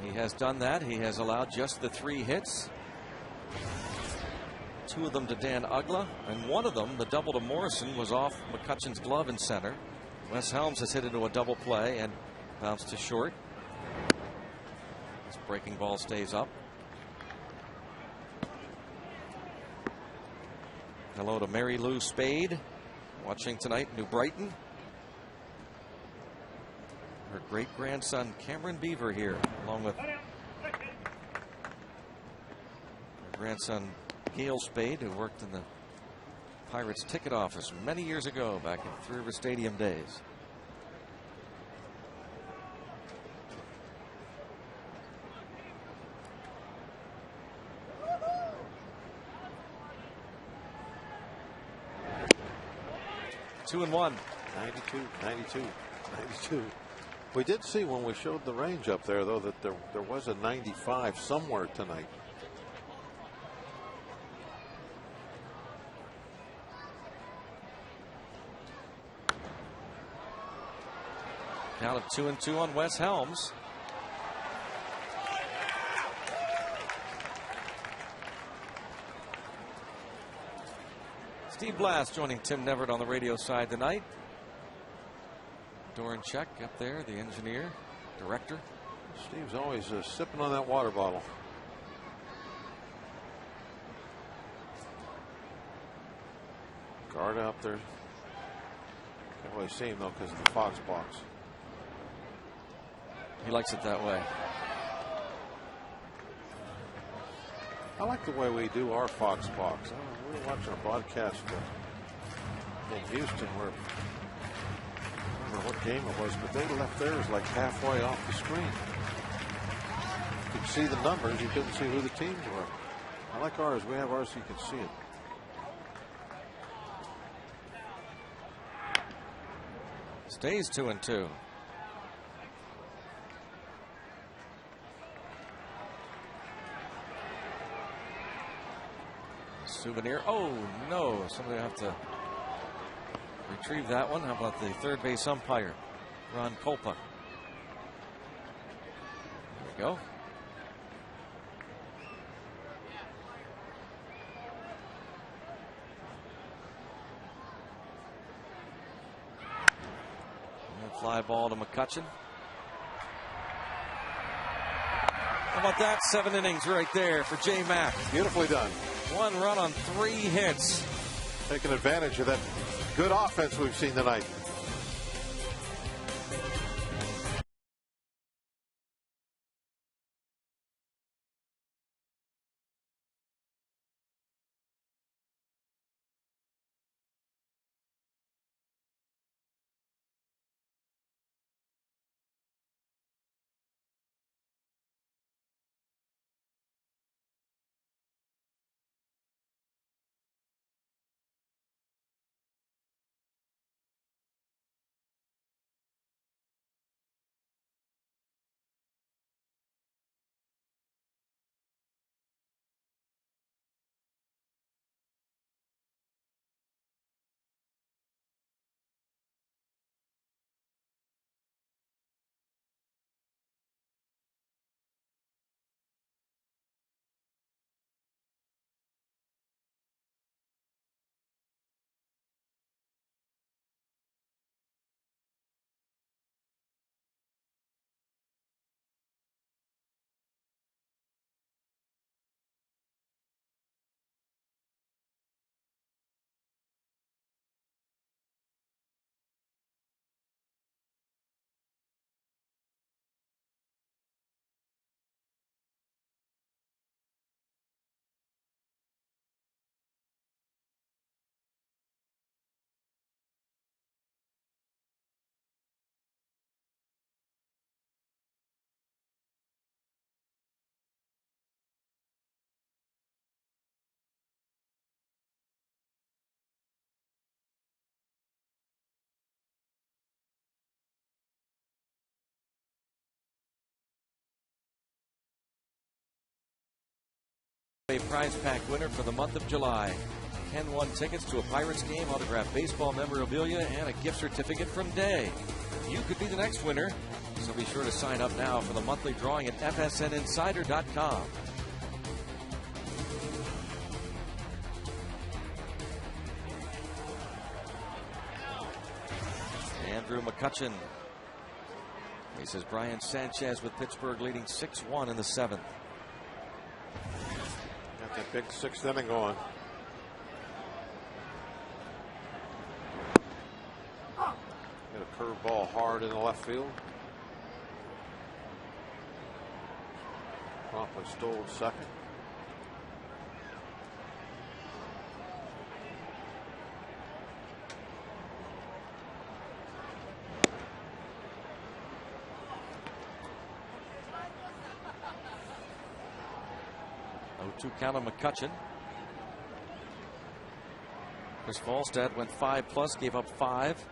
He has done that. He has allowed just the 3 hits. 2 of them to Dan Uggla, and 1 of them, the double to Morrison, was off McCutchen's glove in center. Wes Helms has hit into a double play and bounced to short. This breaking ball stays up. Hello to Mary Lou Spade, watching tonight in New Brighton. Her great-grandson Cameron Beaver here, along with her grandson Gail Spade, who worked in the Pirates ticket office many years ago, back in Three River Stadium days. Two and one. 92, 92, 92. We did see when we showed the range up there, though, that there was a 95 somewhere tonight. Count of 2-2 on Wes Helms. Steve Blass joining Tim Neverett on the radio side tonight. Doran Check up there, the engineer, director. Steve's always sipping on that water bottle. Guard up there. Can't really see him though because of the Fox box. He likes it that way. I like the way we do our Fox box. We were watching a broadcast in Houston where I don't know what game it was, but they left theirs like halfway off the screen. You could see the numbers, you couldn't see who the teams were. I like ours. We have ours so you can see it. Stays 2-2. Souvenir. Oh no, somebody have to retrieve that one. How about the third base umpire, Ron Kolpa? There we go. And fly ball to McCutcheon. How about that? 7 innings right there for J Mac. Beautifully done. 1 run on 3 hits. Taking advantage of that good offense we've seen tonight. A prize pack winner for the month of July. Ken won tickets to a Pirates game, autographed baseball memorabilia, and a gift certificate from Day. You could be the next winner, so be sure to sign up now for the monthly drawing at fsninsider.com. Andrew McCutcheon He says Brian Sanchez with Pittsburgh leading 6-1 in the 7th. Got that big 6th inning going. Hit a curveball hard in the left field. Promptly stole second. To count on McCutchen. Chris Falstad went 5+, gave up 5.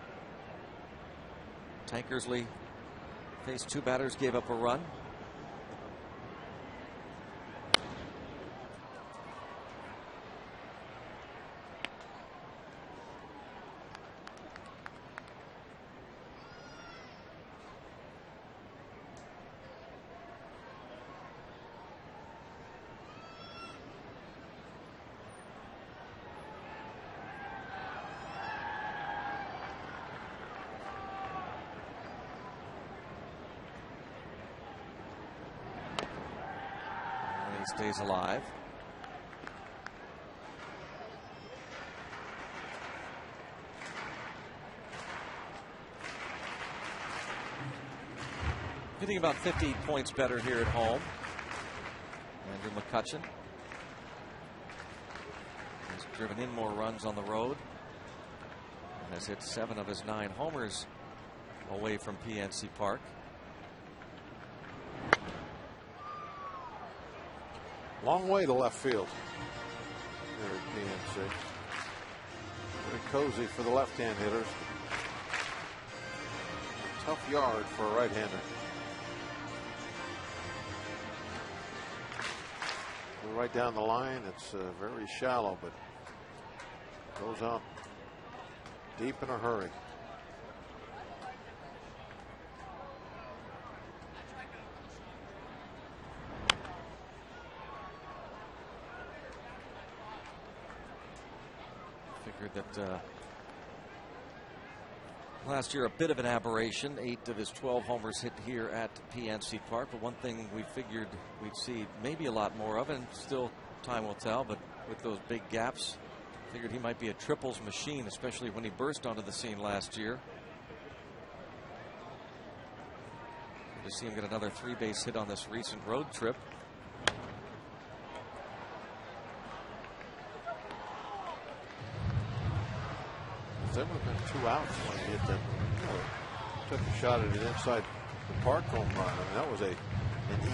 Tankersley faced 2 batters, gave up a run. Stays alive. Hitting about 50 points better here at home. Andrew McCutchen has driven in more runs on the road and has hit 7 of his 9 homers away from PNC Park. Long way to left field here at PNC. Very cozy for the left-hand hitters. A tough yard for a right-hander. Right down the line, it's very shallow, but goes out deep in a hurry. That last year a bit of an aberration. 8 of his 12 homers hit here at PNC Park, but one thing we figured we'd see maybe a lot more of, and still time will tell, but with those big gaps, figured he might be a triples machine, especially when he burst onto the scene last year. Good to see him get another 3-base hit on this recent road trip. There would have been 2 outs when he hit that. Took a shot at it inside the park home run. I mean, that was an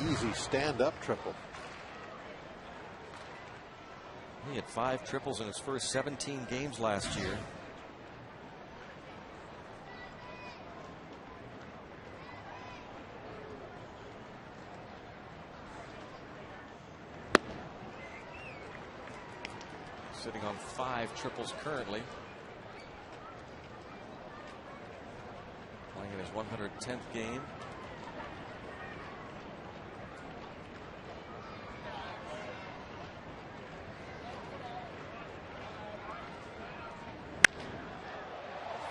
easy stand-up triple. He had 5 triples in his first 17 games last year. Sitting on 5 triples currently. Playing in his 110th game.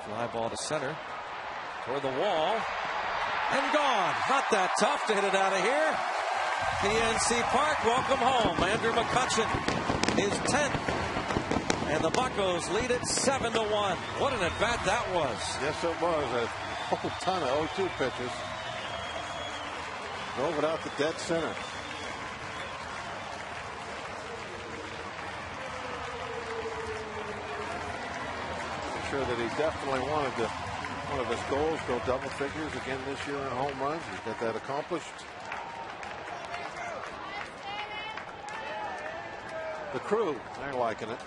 Fly ball to center. Toward the wall. And gone. Not that tough to hit it out of here. PNC Park, welcome home. Andrew McCutchen, his 10th. And the Buccos lead it 7-1. What an at-bat that was. Yes, it was. A whole ton of 0-2 pitches. Drove it out to dead center. I'm sure that he definitely wanted to, one of his goals, go double figures again this year in home runs. He's got that accomplished. The crew, they're liking it.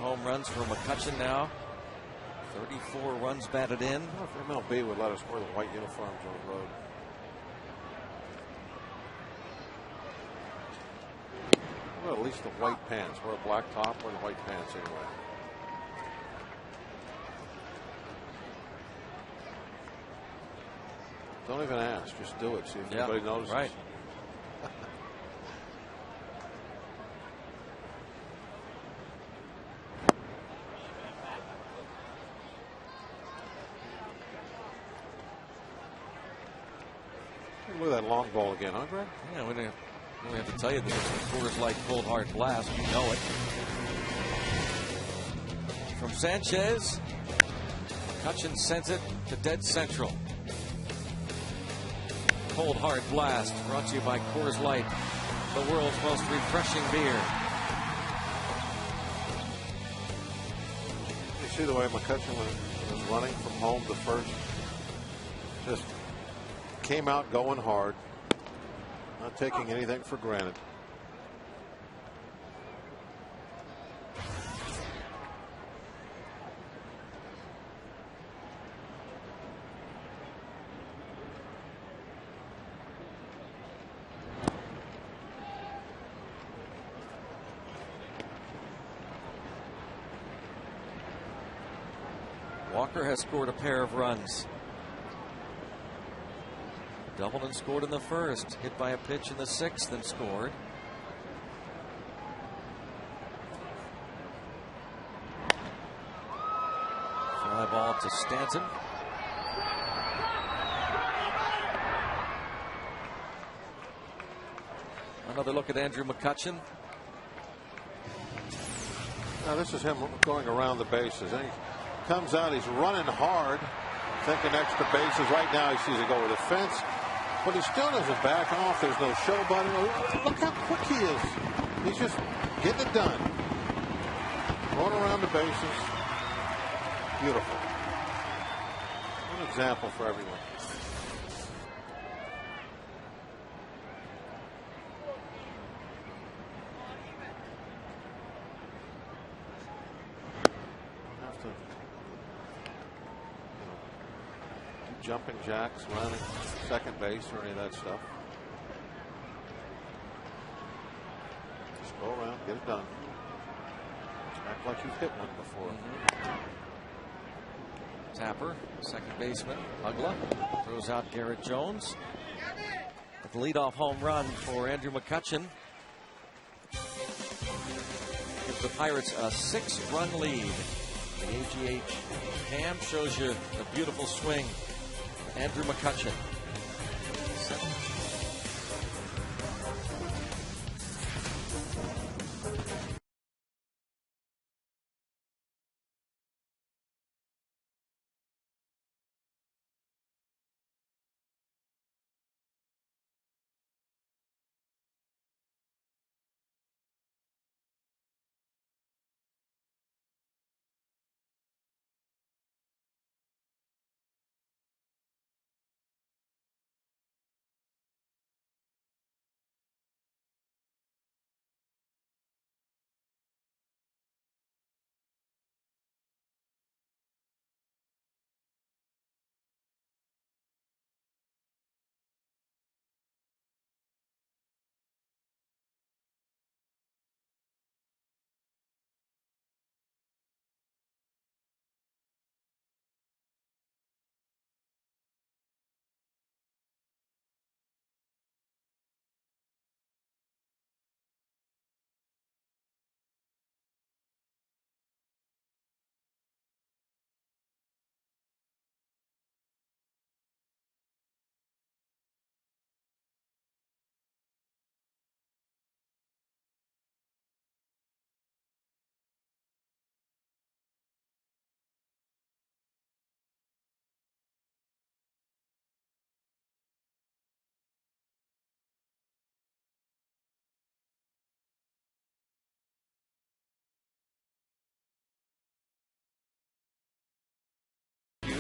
Home runs for McCutchen now. 34 runs batted in. I don't know if MLB would let us wear the white uniforms on the road. Well, at least the white pants. Wear a black top, wear the white pants anyway. Don't even ask. Just do it. See if anybody notices. Right. that long ball again, huh, Greg? Yeah, we don't have to tell you this. Coors Light Cold Hard Blast. You know it. From Sanchez, McCutchen sends it to dead central. Cold Hard Blast, brought to you by Coors Light, the world's most refreshing beer. You see the way McCutchen was running from home to first? Just came out going hard, not taking anything for granted. Walker has scored a pair of runs. Doubled and scored in the first. Hit by a pitch in the sixth and scored. Fly ball to Stanton. Another look at Andrew McCutchen. Now this is him going around the bases. And he comes out, he's running hard, thinking extra bases. Right now he sees it go over the fence, but he still doesn't back off. There's no showboating. Look how quick he is. He's just getting it done. Going around the bases. Beautiful. An example for everyone. Jumping jacks, running second base, or any of that stuff. Just go around, get it done. Act like you've hit one before. Tapper, second baseman, Ugla, throws out Garrett Jones. With the leadoff home run for Andrew McCutchen. Gives the Pirates a 6-run lead. The AGH cam shows you a beautiful swing. Andrew McCutchen.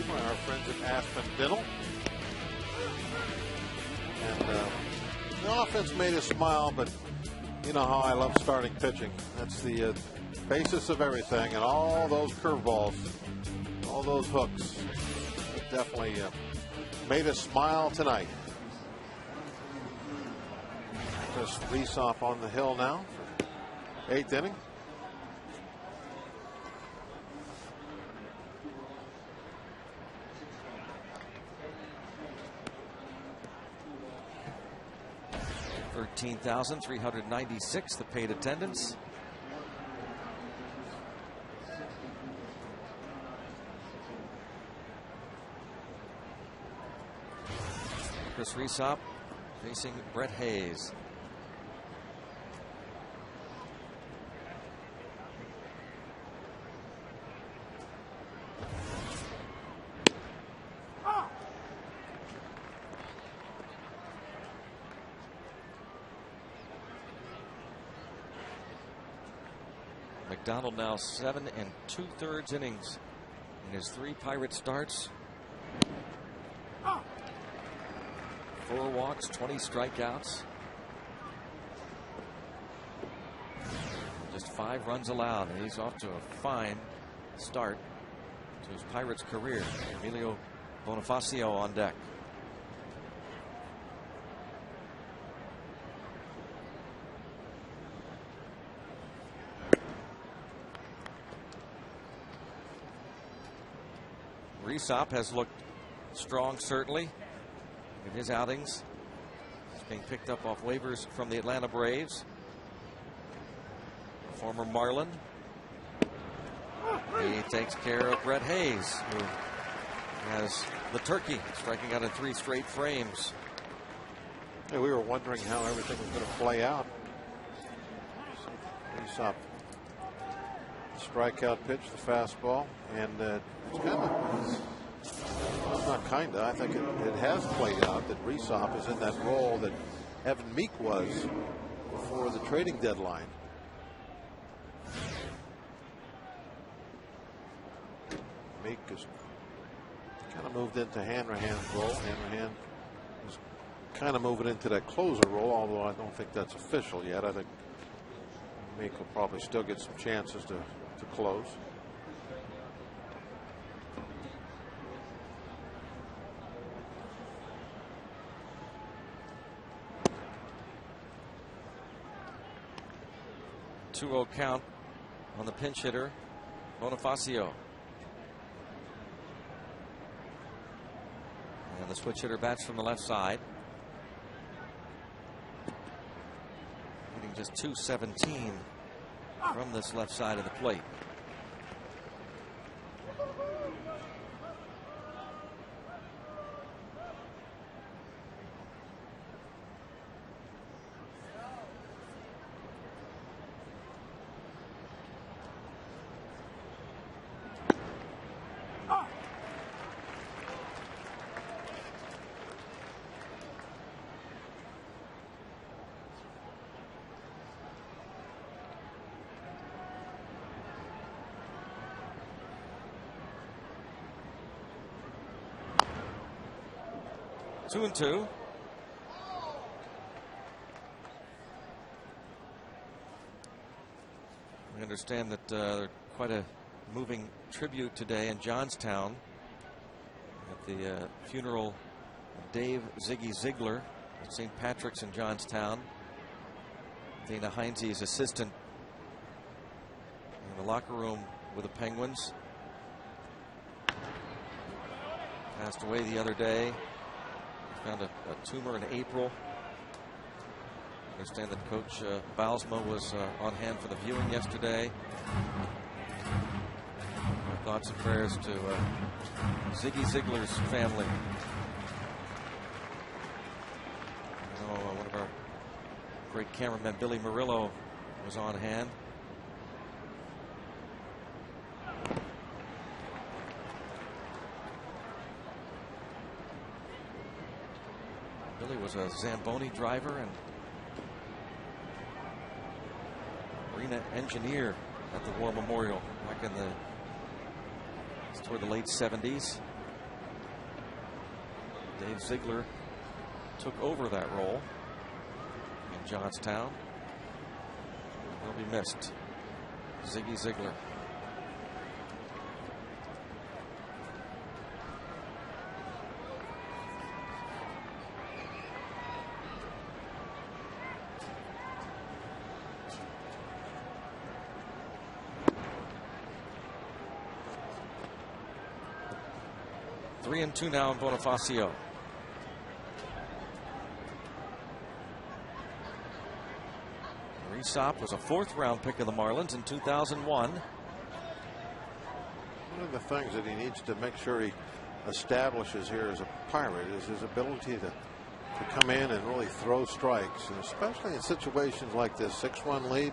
By our friends at Aspen Dental. And the offense made us smile, but you know how I love starting pitching. That's the basis of everything, and all those curveballs, all those hooks, definitely made us smile tonight. Just Reesop on the hill now for 8th inning. $13,396 the paid attendance. Chris Reesop facing Brett Hayes. McDonald now 7 2/3 innings in his 3 Pirate starts. 4 walks, 20 strikeouts. Just 5 runs allowed, and he's off to a fine start to his Pirates career. Emilio Bonifacio on deck. Rysop has looked strong, certainly, in his outings. He's being picked up off waivers from the Atlanta Braves. Former Marlin. He takes care of Brett Hayes, who has the turkey, striking out in 3 straight frames. Yeah, we were wondering how everything was going to play out. Rysop, strikeout pitch, the fastball, and it's kind of, well, not kind of, I think it has played out that Rysop is in that role that Evan Meek was before the trading deadline. Meek is kind of moved into Hanrahan's role. Hanrahan is kind of moving into that closer role, although I don't think that's official yet. I think Meek will probably still get some chances to close. Two-0 count on the pinch hitter, Bonifacio. And the switch hitter bats from the left side. Hitting just .217 from this left side of the plate. Two and two. We understand that there's quite a moving tribute today in Johnstown at the funeral of Dave Ziggy Ziegler at St. Patrick's in Johnstown. Dana Heinze's assistant in the locker room with the Penguins. Passed away the other day. Found a tumor in April. I understand that Coach Baalsma was on hand for the viewing yesterday. Our thoughts and prayers to Ziggy Ziegler's family. I know one of our great cameramen, Billy Murillo, was on hand. Billy was a Zamboni driver and arena engineer at the War Memorial back in toward the late 70s. Dave Ziegler took over that role in Johnstown. He'll be missed. Ziggy Ziegler. Three and two now in Bonifacio. Rysop was a 4th round pick of the Marlins in 2001. One of the things that he needs to make sure he establishes here as a Pirate is his ability to to come in and really throw strikes, and especially in situations like this, 6-1 lead.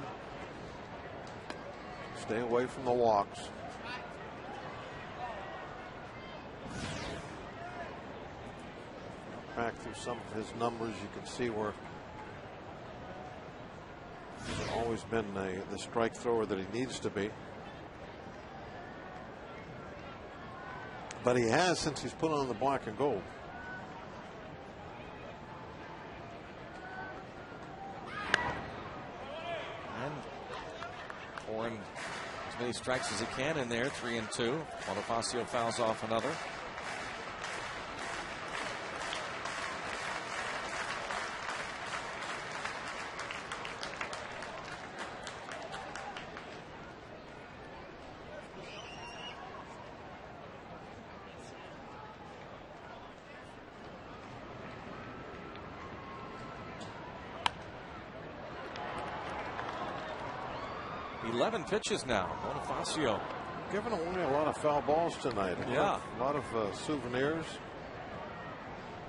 Stay away from the walks. Back through some of his numbers, you can see where he's always been the strike thrower that he needs to be. But he has since he's put on the black and gold. And pouring as many strikes as he can in there. 3-2. Bonifacio fouls off another. Pitches now. Bonifacio giving away a lot of foul balls tonight. Yeah. A lot of souvenirs.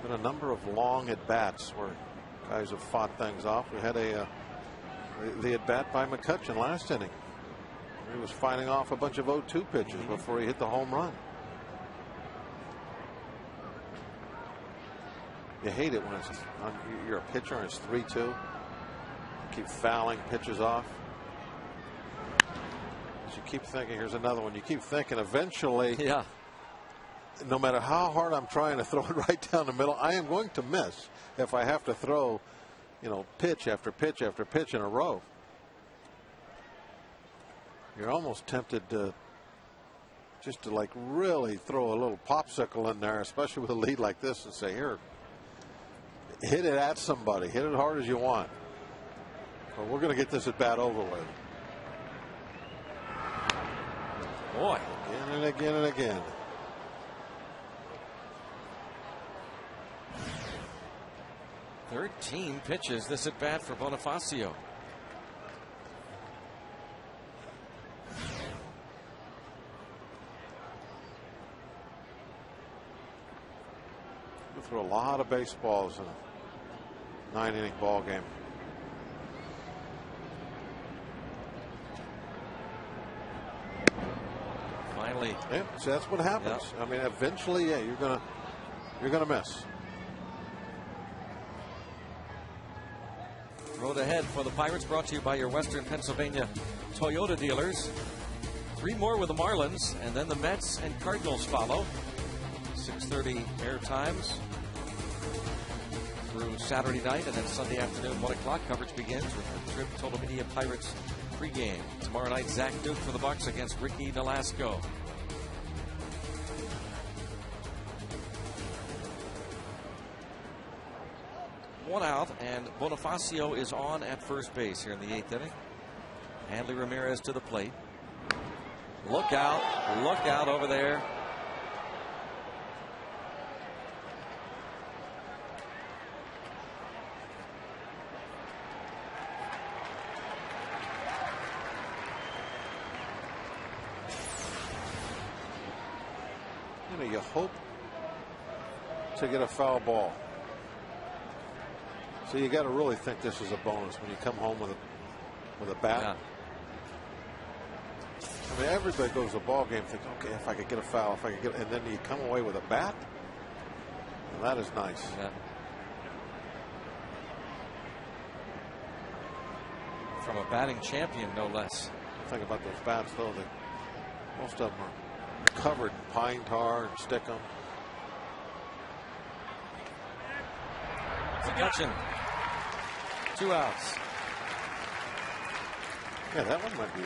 Been a number of long at bats where guys have fought things off. We had the at bat by McCutchen last inning. He was fighting off a bunch of 0-2 pitches before he hit the home run. You hate it when you're a pitcher and it's 3-2. Keep fouling pitches off. You keep thinking, here's another one. You keep thinking eventually, no matter how hard I'm trying to throw it right down the middle, I am going to miss if I have to throw, pitch after pitch after pitch in a row. You're almost tempted to just to like really throw a little popsicle in there, especially with a lead like this, and say, here, hit it at somebody, hit it hard as you want. But we're going to get this at bat over with. Boy. Again and again and again. "13 pitches this at bat for Bonifacio. We throw a lot of baseballs in a 9-inning ball game. Finally. Yeah, so that's what happens. I mean, eventually, you're gonna miss. Road ahead for the Pirates, brought to you by your Western Pennsylvania Toyota dealers. 3 more with the Marlins, and then the Mets and Cardinals follow. 6:30 air times through Saturday night, and then Sunday afternoon, 1 o'clock. Coverage begins with the Trib Total Media Pirates pregame. Tomorrow night, Zach Duke for the Bucks against Ricky Nolasco. One out, and Bonifacio is on at first base here in the 8th inning. Hanley Ramirez to the plate. Look out over there. You hope to get a foul ball. So you got to really think this is a bonus when you come home with a bat. Yeah. I mean, everybody goes to a ball game thinking, okay, if I could get a foul, and then you come away with a bat. And that is nice. Yeah. From a batting champion, no less. Think about those bats, though. Most of them are covered in pine tar and stickum. McCutchen. 2 outs. Yeah, that one might be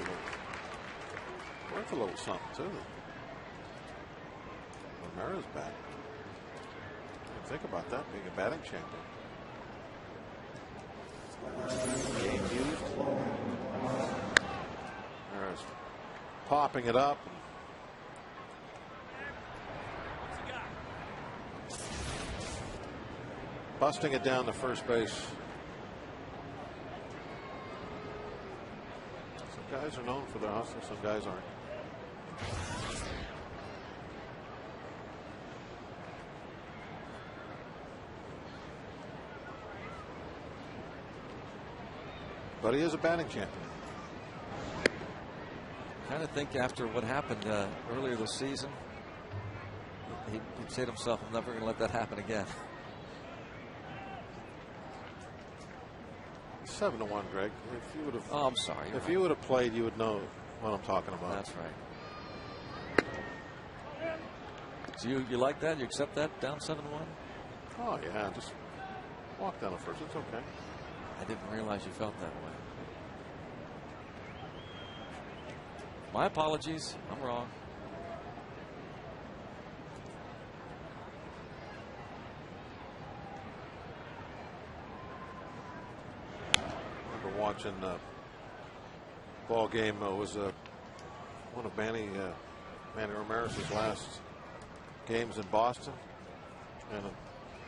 worth a little something, too. Ramirez bat. Think about that, being a batting champion. Game used. Ramirez popping it up. Busting it down to first base. Some guys are known for their hustle, some guys aren't. But he is a batting champion. Kind of think after what happened earlier this season, he'd say to himself, I'm never going to let that happen again. 7-1, Greg. If you would have, oh, I'm sorry. If you would have played, you would know what I'm talking about. That's right. So you like that? You accept that down 7-1? Oh yeah, just walk down the first. It's okay. I didn't realize you felt that way. My apologies. I'm wrong. Watching ball game was one of Manny Ramirez's last games in Boston, and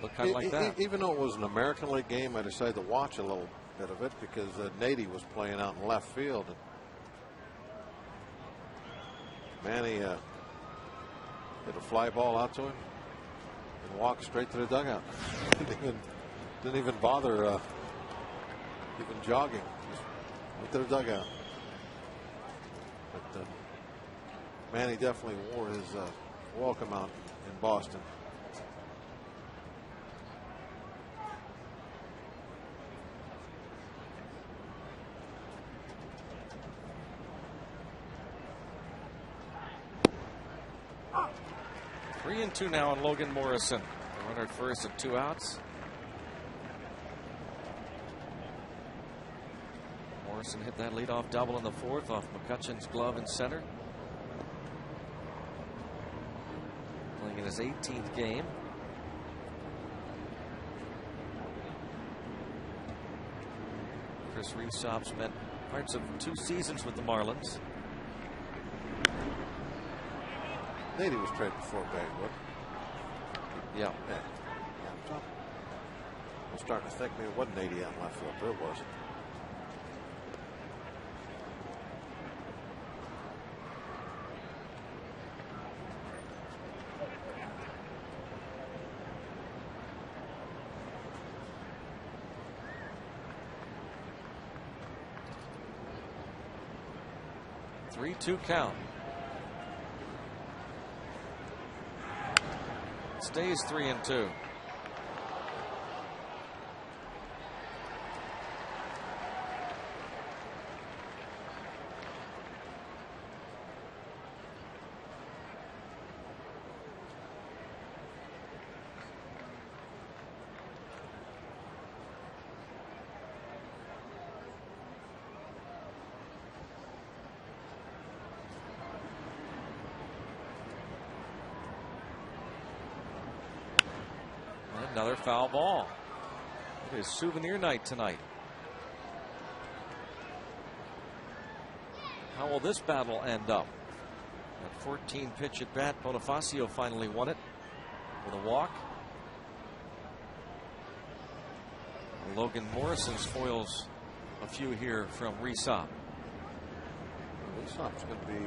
looked kind of like that. Even though it was an American League game, I decided to watch a little bit of it because Nady was playing out in left field, and Manny hit a fly ball out to him and walked straight to the dugout. didn't even bother. Even jogging, just went to the dugout. But Manny definitely wore his welcome out in Boston. Three and two now on Logan Morrison. The runner at first at 2 outs. Morrison hit that leadoff double in the 4th off McCutcheon's glove in center. Playing in his 18th game. Chris Rhysop spent parts of 2 seasons with the Marlins. Nady was traded before Bagwood. Yeah. I'm starting to think maybe it wasn't Nady out in left field, but it wasn't. Three-two count. Stays 3-2. Another foul ball. It is souvenir night tonight. How will this battle end up? At 14 pitch at bat, Bonifacio finally won it with a walk. Logan Morrison spoils a few here from Rhysop. Rhysop's going to be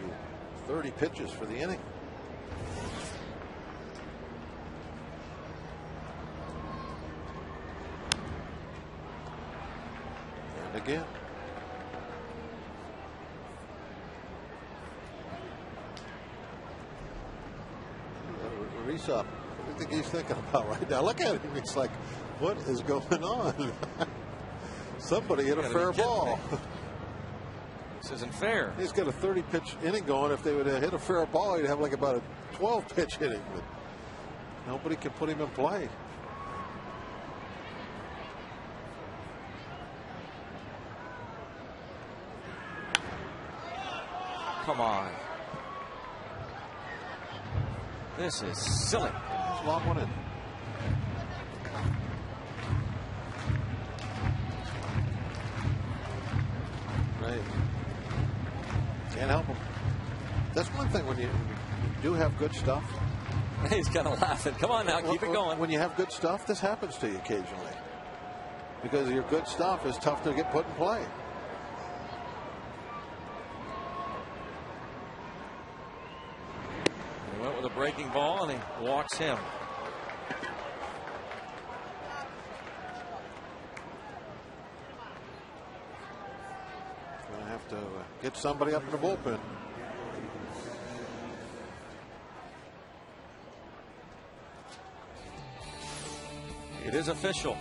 30 pitches for the inning. Again. Rhysop, what do you think he's thinking about right now? Look at him. He's like, what is going on? Somebody hit a fair ball. This isn't fair. He's got a 30-pitch inning going. If they would have hit a fair ball, he'd have like about a 12-pitch inning. But nobody can put him in play. Come on. This is silly. Just lob one in. Right. Can't help him. That's one thing when you do have good stuff. He's kind of laughing. Come on now, keep it going. When you have good stuff, this happens to you occasionally. Because your good stuff is tough to get put in play. He went with a breaking ball and he walks him. get somebody up in the bullpen. It is official.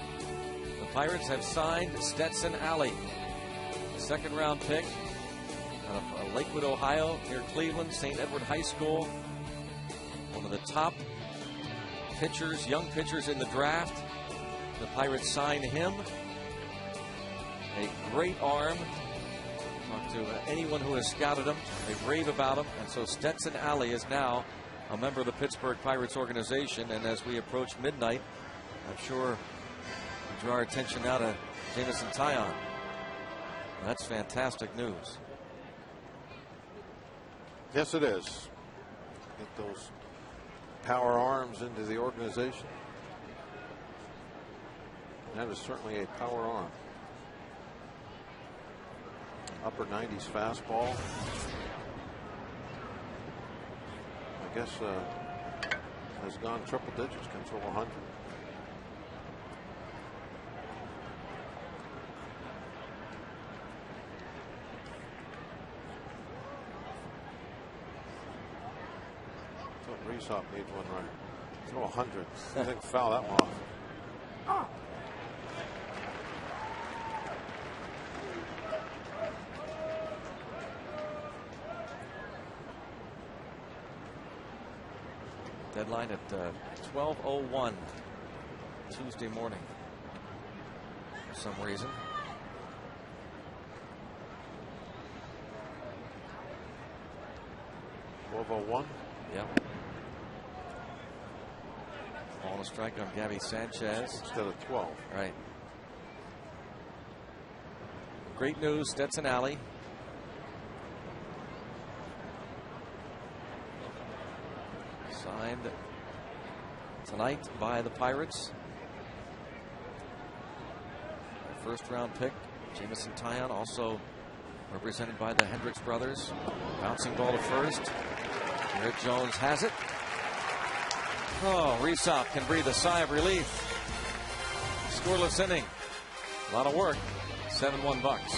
The Pirates have signed Stetson Alley, second-round pick out of Lakewood, Ohio, near Cleveland, St. Edward High School. One of the top pitchers, young pitchers in the draft. The Pirates sign him. A great arm. Talk to anyone who has scouted him. They rave about him. And so Stetson Alley is now a member of the Pittsburgh Pirates organization. And as we approach midnight, I'm sure we draw our attention now to Jameson Taillon. That's fantastic news. Yes, it is. Get those power arms into the organization. That is certainly a power arm. Upper 90s fastball. I guess has gone triple digits, can throw 100. Reesop needs one right. Throw 100. I think foul that one off. Deadline at 12:01 Tuesday morning. For some reason. .12:01. Yep. Ball to strike on Gabby Sanchez. Instead of 12. Right. Great news, Stetson Alley. Signed tonight by the Pirates. First round pick, Jameson Taillon, also represented by the Hendricks brothers. Bouncing ball to first. Garrett Jones has it. Oh, Reesop can breathe a sigh of relief. Scoreless inning. A lot of work. 7-1 Bucks.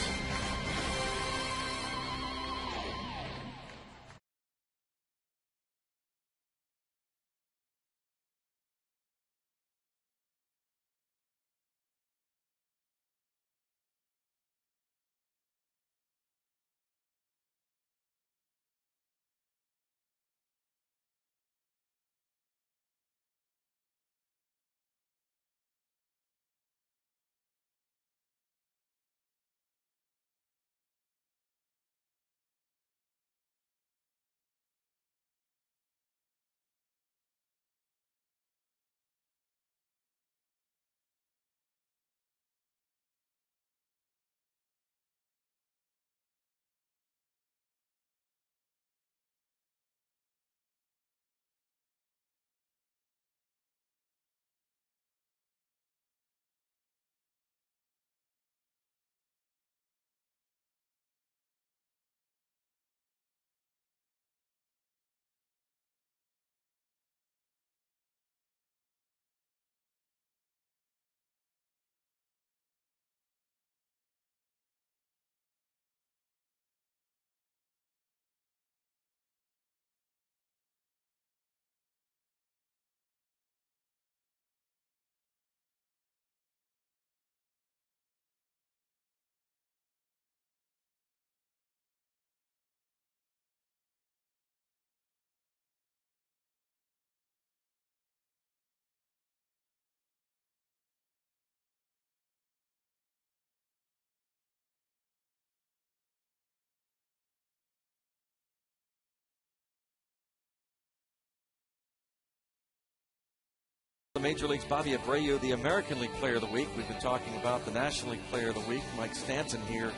The Major League's Bobby Abreu, the American League Player of the Week. We've been talking about the National League Player of the Week. Mike Stanton here,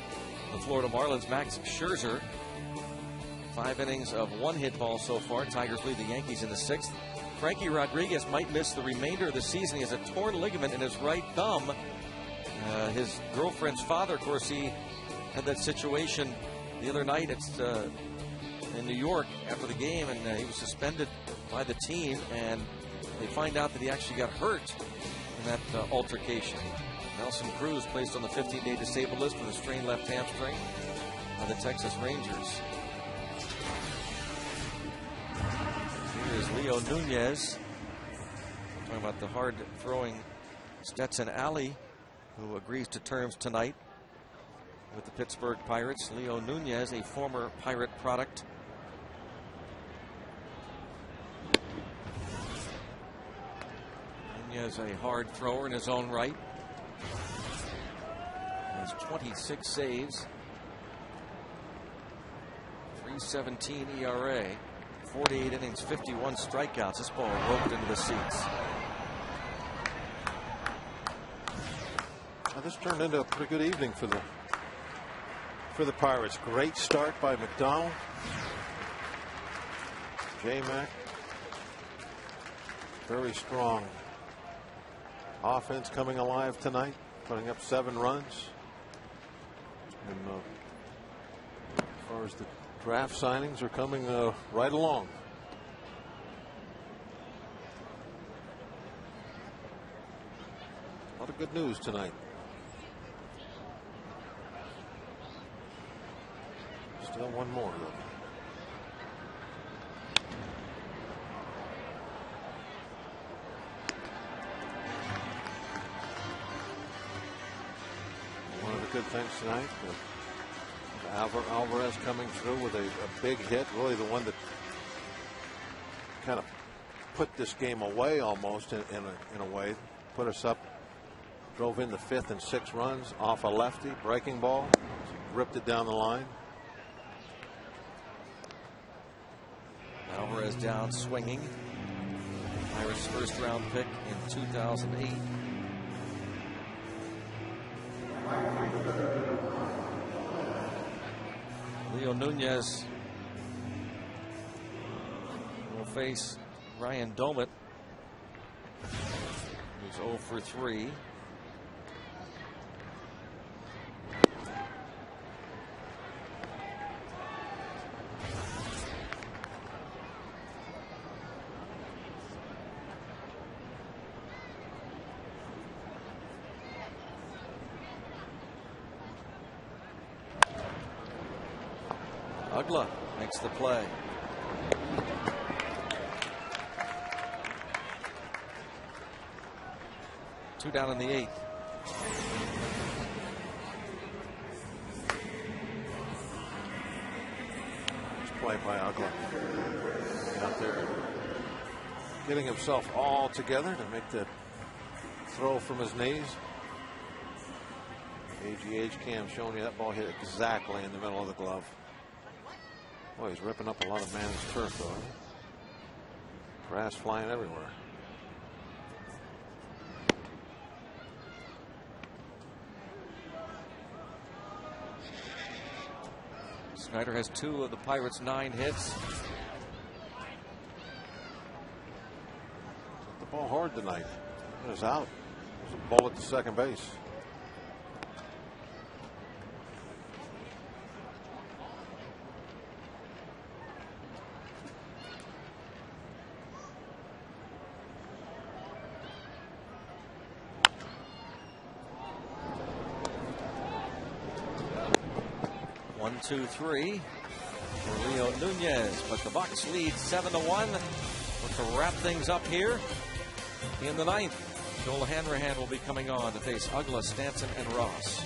the Florida Marlins. Max Scherzer, 5 innings of 1 hit ball so far. Tigers lead the Yankees in the 6th. Frankie Rodriguez might miss the remainder of the season. He has a torn ligament in his right thumb. His girlfriend's father, of course, he had that situation the other night in New York after the game, and he was suspended by the team, and they find out that he actually got hurt in that altercation. Nelson Cruz placed on the 15-day disabled list with a strained left hamstring. by the Texas Rangers. Here's Leo Nunez. Talking about the hard-throwing Stetson Alley, who agrees to terms tonight with the Pittsburgh Pirates. Leo Nunez, a former Pirate product. Nunez, a hard thrower in his own right. Has 26 saves, 3.17 ERA, 48 innings, 51 strikeouts. This ball roped into the seats. Now this turned into a pretty good evening for the Pirates. Great start by McDonald. J-Mac. Very strong offense coming alive tonight, putting up 7 runs. And as far as the draft signings are coming right along. A lot of good news tonight. Still one more. One of the good things tonight, Alvarez coming through with a big hit, really the one that kind of put this game away almost in a way, put us up, drove in the 5th and 6 runs off a lefty breaking ball, ripped it down the line. Alvarez down swinging. Pirates' first-round pick in 2008. Leo Nunez will face Ryan Domit, who's 0 for 3. Ugla makes the play. Two down in the 8th. Nice play by Ugla. Out there getting himself all together to make the throw from his knees. AGH cam showing you that ball hit exactly in the middle of the glove. Boy, he's ripping up a lot of man's turf, though. Grass flying everywhere. Snyder has 2 of the Pirates' 9 hits. Hit the ball hard tonight. It was out. It was a bullet to second base. One, 2, 3 for Leo Nunez, but the Bucs lead 7-1. Look to wrap things up here in the 9th. Joel Hanrahan will be coming on to face Ugla, Stanton, and Ross.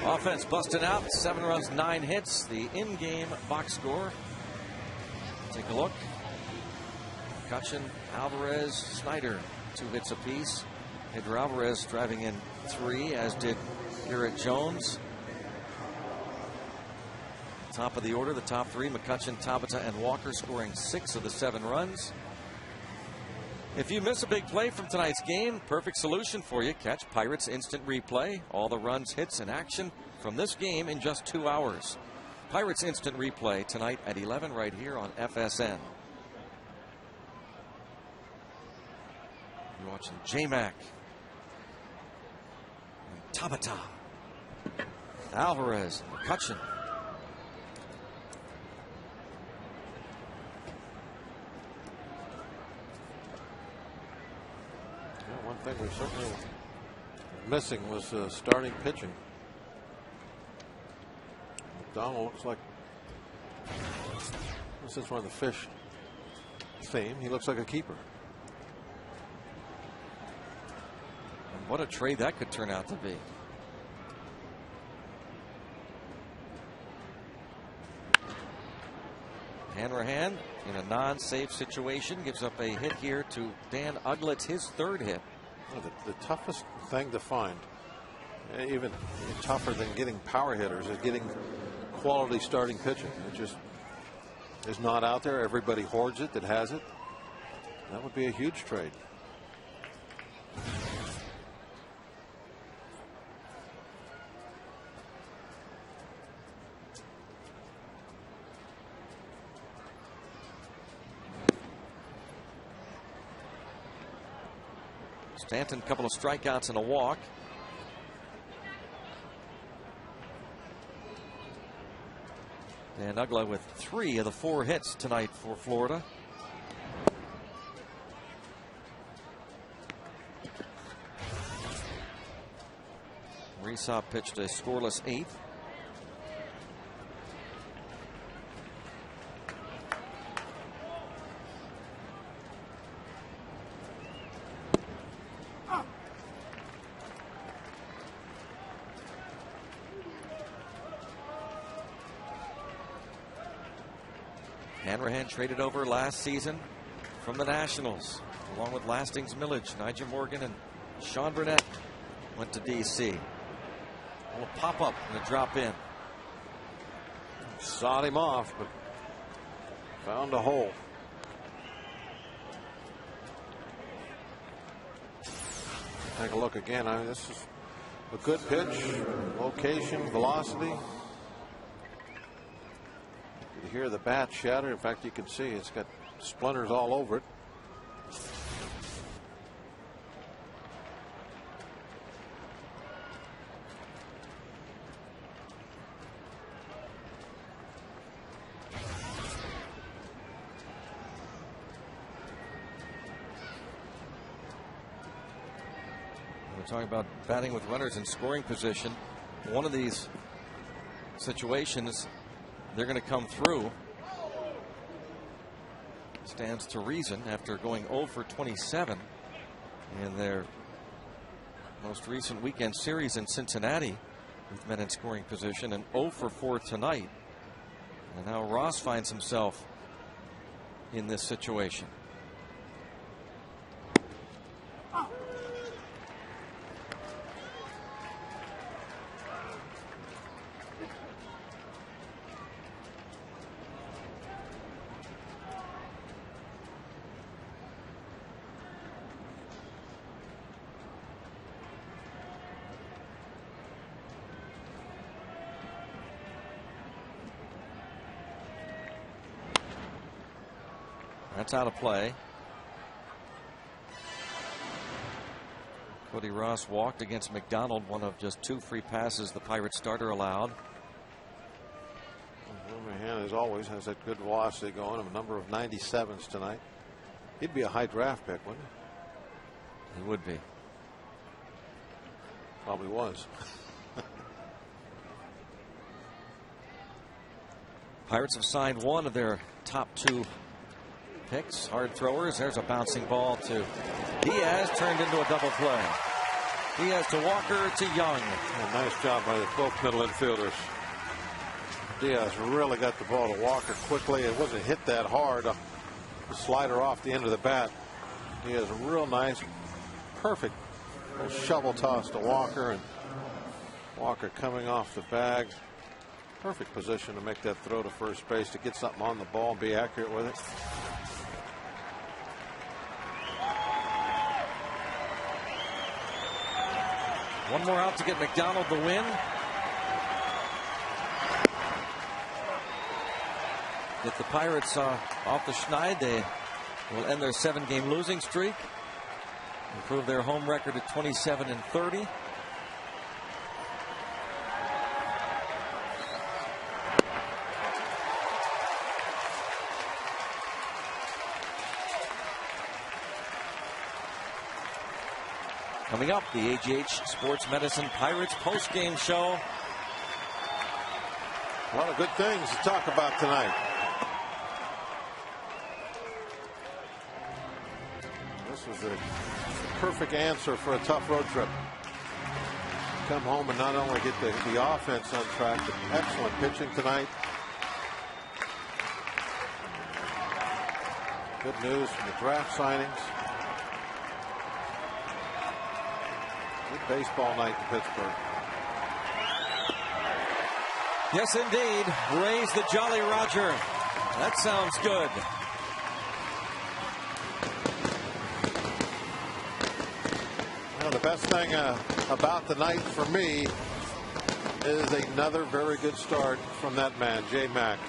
Offense busted out. 7 runs, 9 hits. The in-game box score. Take a look. McCutchen, Alvarez, Snyder, 2 hits apiece. Pedro Alvarez driving in 3, as did Garrett Jones. Top of the order, the top 3, McCutchen, Tabata, and Walker, scoring 6 of the 7 runs. If you miss a big play from tonight's game, perfect solution for you. Catch Pirates Instant Replay. All the runs, hits, and action from this game in just 2 hours. Pirates Instant Replay tonight at 11 right here on FSN. You're watching J-Mac. And Tabata. Alvarez. McCutchen. One thing we certainly missing was starting pitching. McDonald looks like, since we're on the fish theme, he looks like a keeper. And what a trade that could turn out to be. Hanrahan in a non-safe situation gives up a hit here to Dan Uglitz, his 3rd hit. Well, the toughest thing to find, even tougher than getting power hitters, is getting quality starting pitching. It just is not out there. Everybody hoards it that has it. That would be a huge trade. Stanton, a couple of strikeouts and a walk. Dan Uggla with 3 of the 4 hits tonight for Florida. Resop pitched a scoreless 8th. Hanrahan traded over last season from the Nationals, along with Lastings, Millage, Nigel Morgan, and Sean Burnett went to D.C. A little pop-up and a drop in. Sawed him off, but found a hole. Take a look again. I mean, this is a good pitch, location, velocity. You hear the bat shatter. In fact, you can see it's got splinters all over it. We're talking about batting with runners in scoring position. One of these situations, they're going to come through. Stands to reason after going 0 for 27 in their most recent weekend series in Cincinnati with men in scoring position, and 0 for 4 tonight. And now Ross finds himself in this situation. That's out of play. Cody Ross walked against McDonald, one of just 2 free passes the Pirates starter allowed. Hanrahan, as always, has that good velocity going. A number of 97s tonight. He'd be a high draft pick, wouldn't he? He would be. Probably was. Pirates have signed one of their top 2 picks, hard throwers. There's a bouncing ball to Diaz, turned into a double play. Diaz to Walker to Young. A nice job by both middle infielders. Diaz really got the ball to Walker quickly. It wasn't hit that hard. The slider off the end of the bat. Diaz real nice, perfect shovel toss to Walker, and Walker coming off the bag. Perfect position to make that throw to first base, to get something on the ball and be accurate with it. One more out to get McDonald the win. Get the Pirates off the schneid. They will end their 7-game losing streak. Improve their home record to 27-30. Coming up, the AGH Sports Medicine Pirates post-game show. A lot of good things to talk about tonight. This was a perfect answer for a tough road trip. Come home and not only get the offense on track, but excellent pitching tonight. Good news from the draft signings. Good baseball night in Pittsburgh. Yes, indeed. Raise the Jolly Roger. That sounds good. Well, the best thing about the night for me is another very good start from that man, J Mac.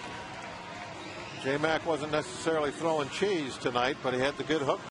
J Mac wasn't necessarily throwing cheese tonight, but he had the good hook.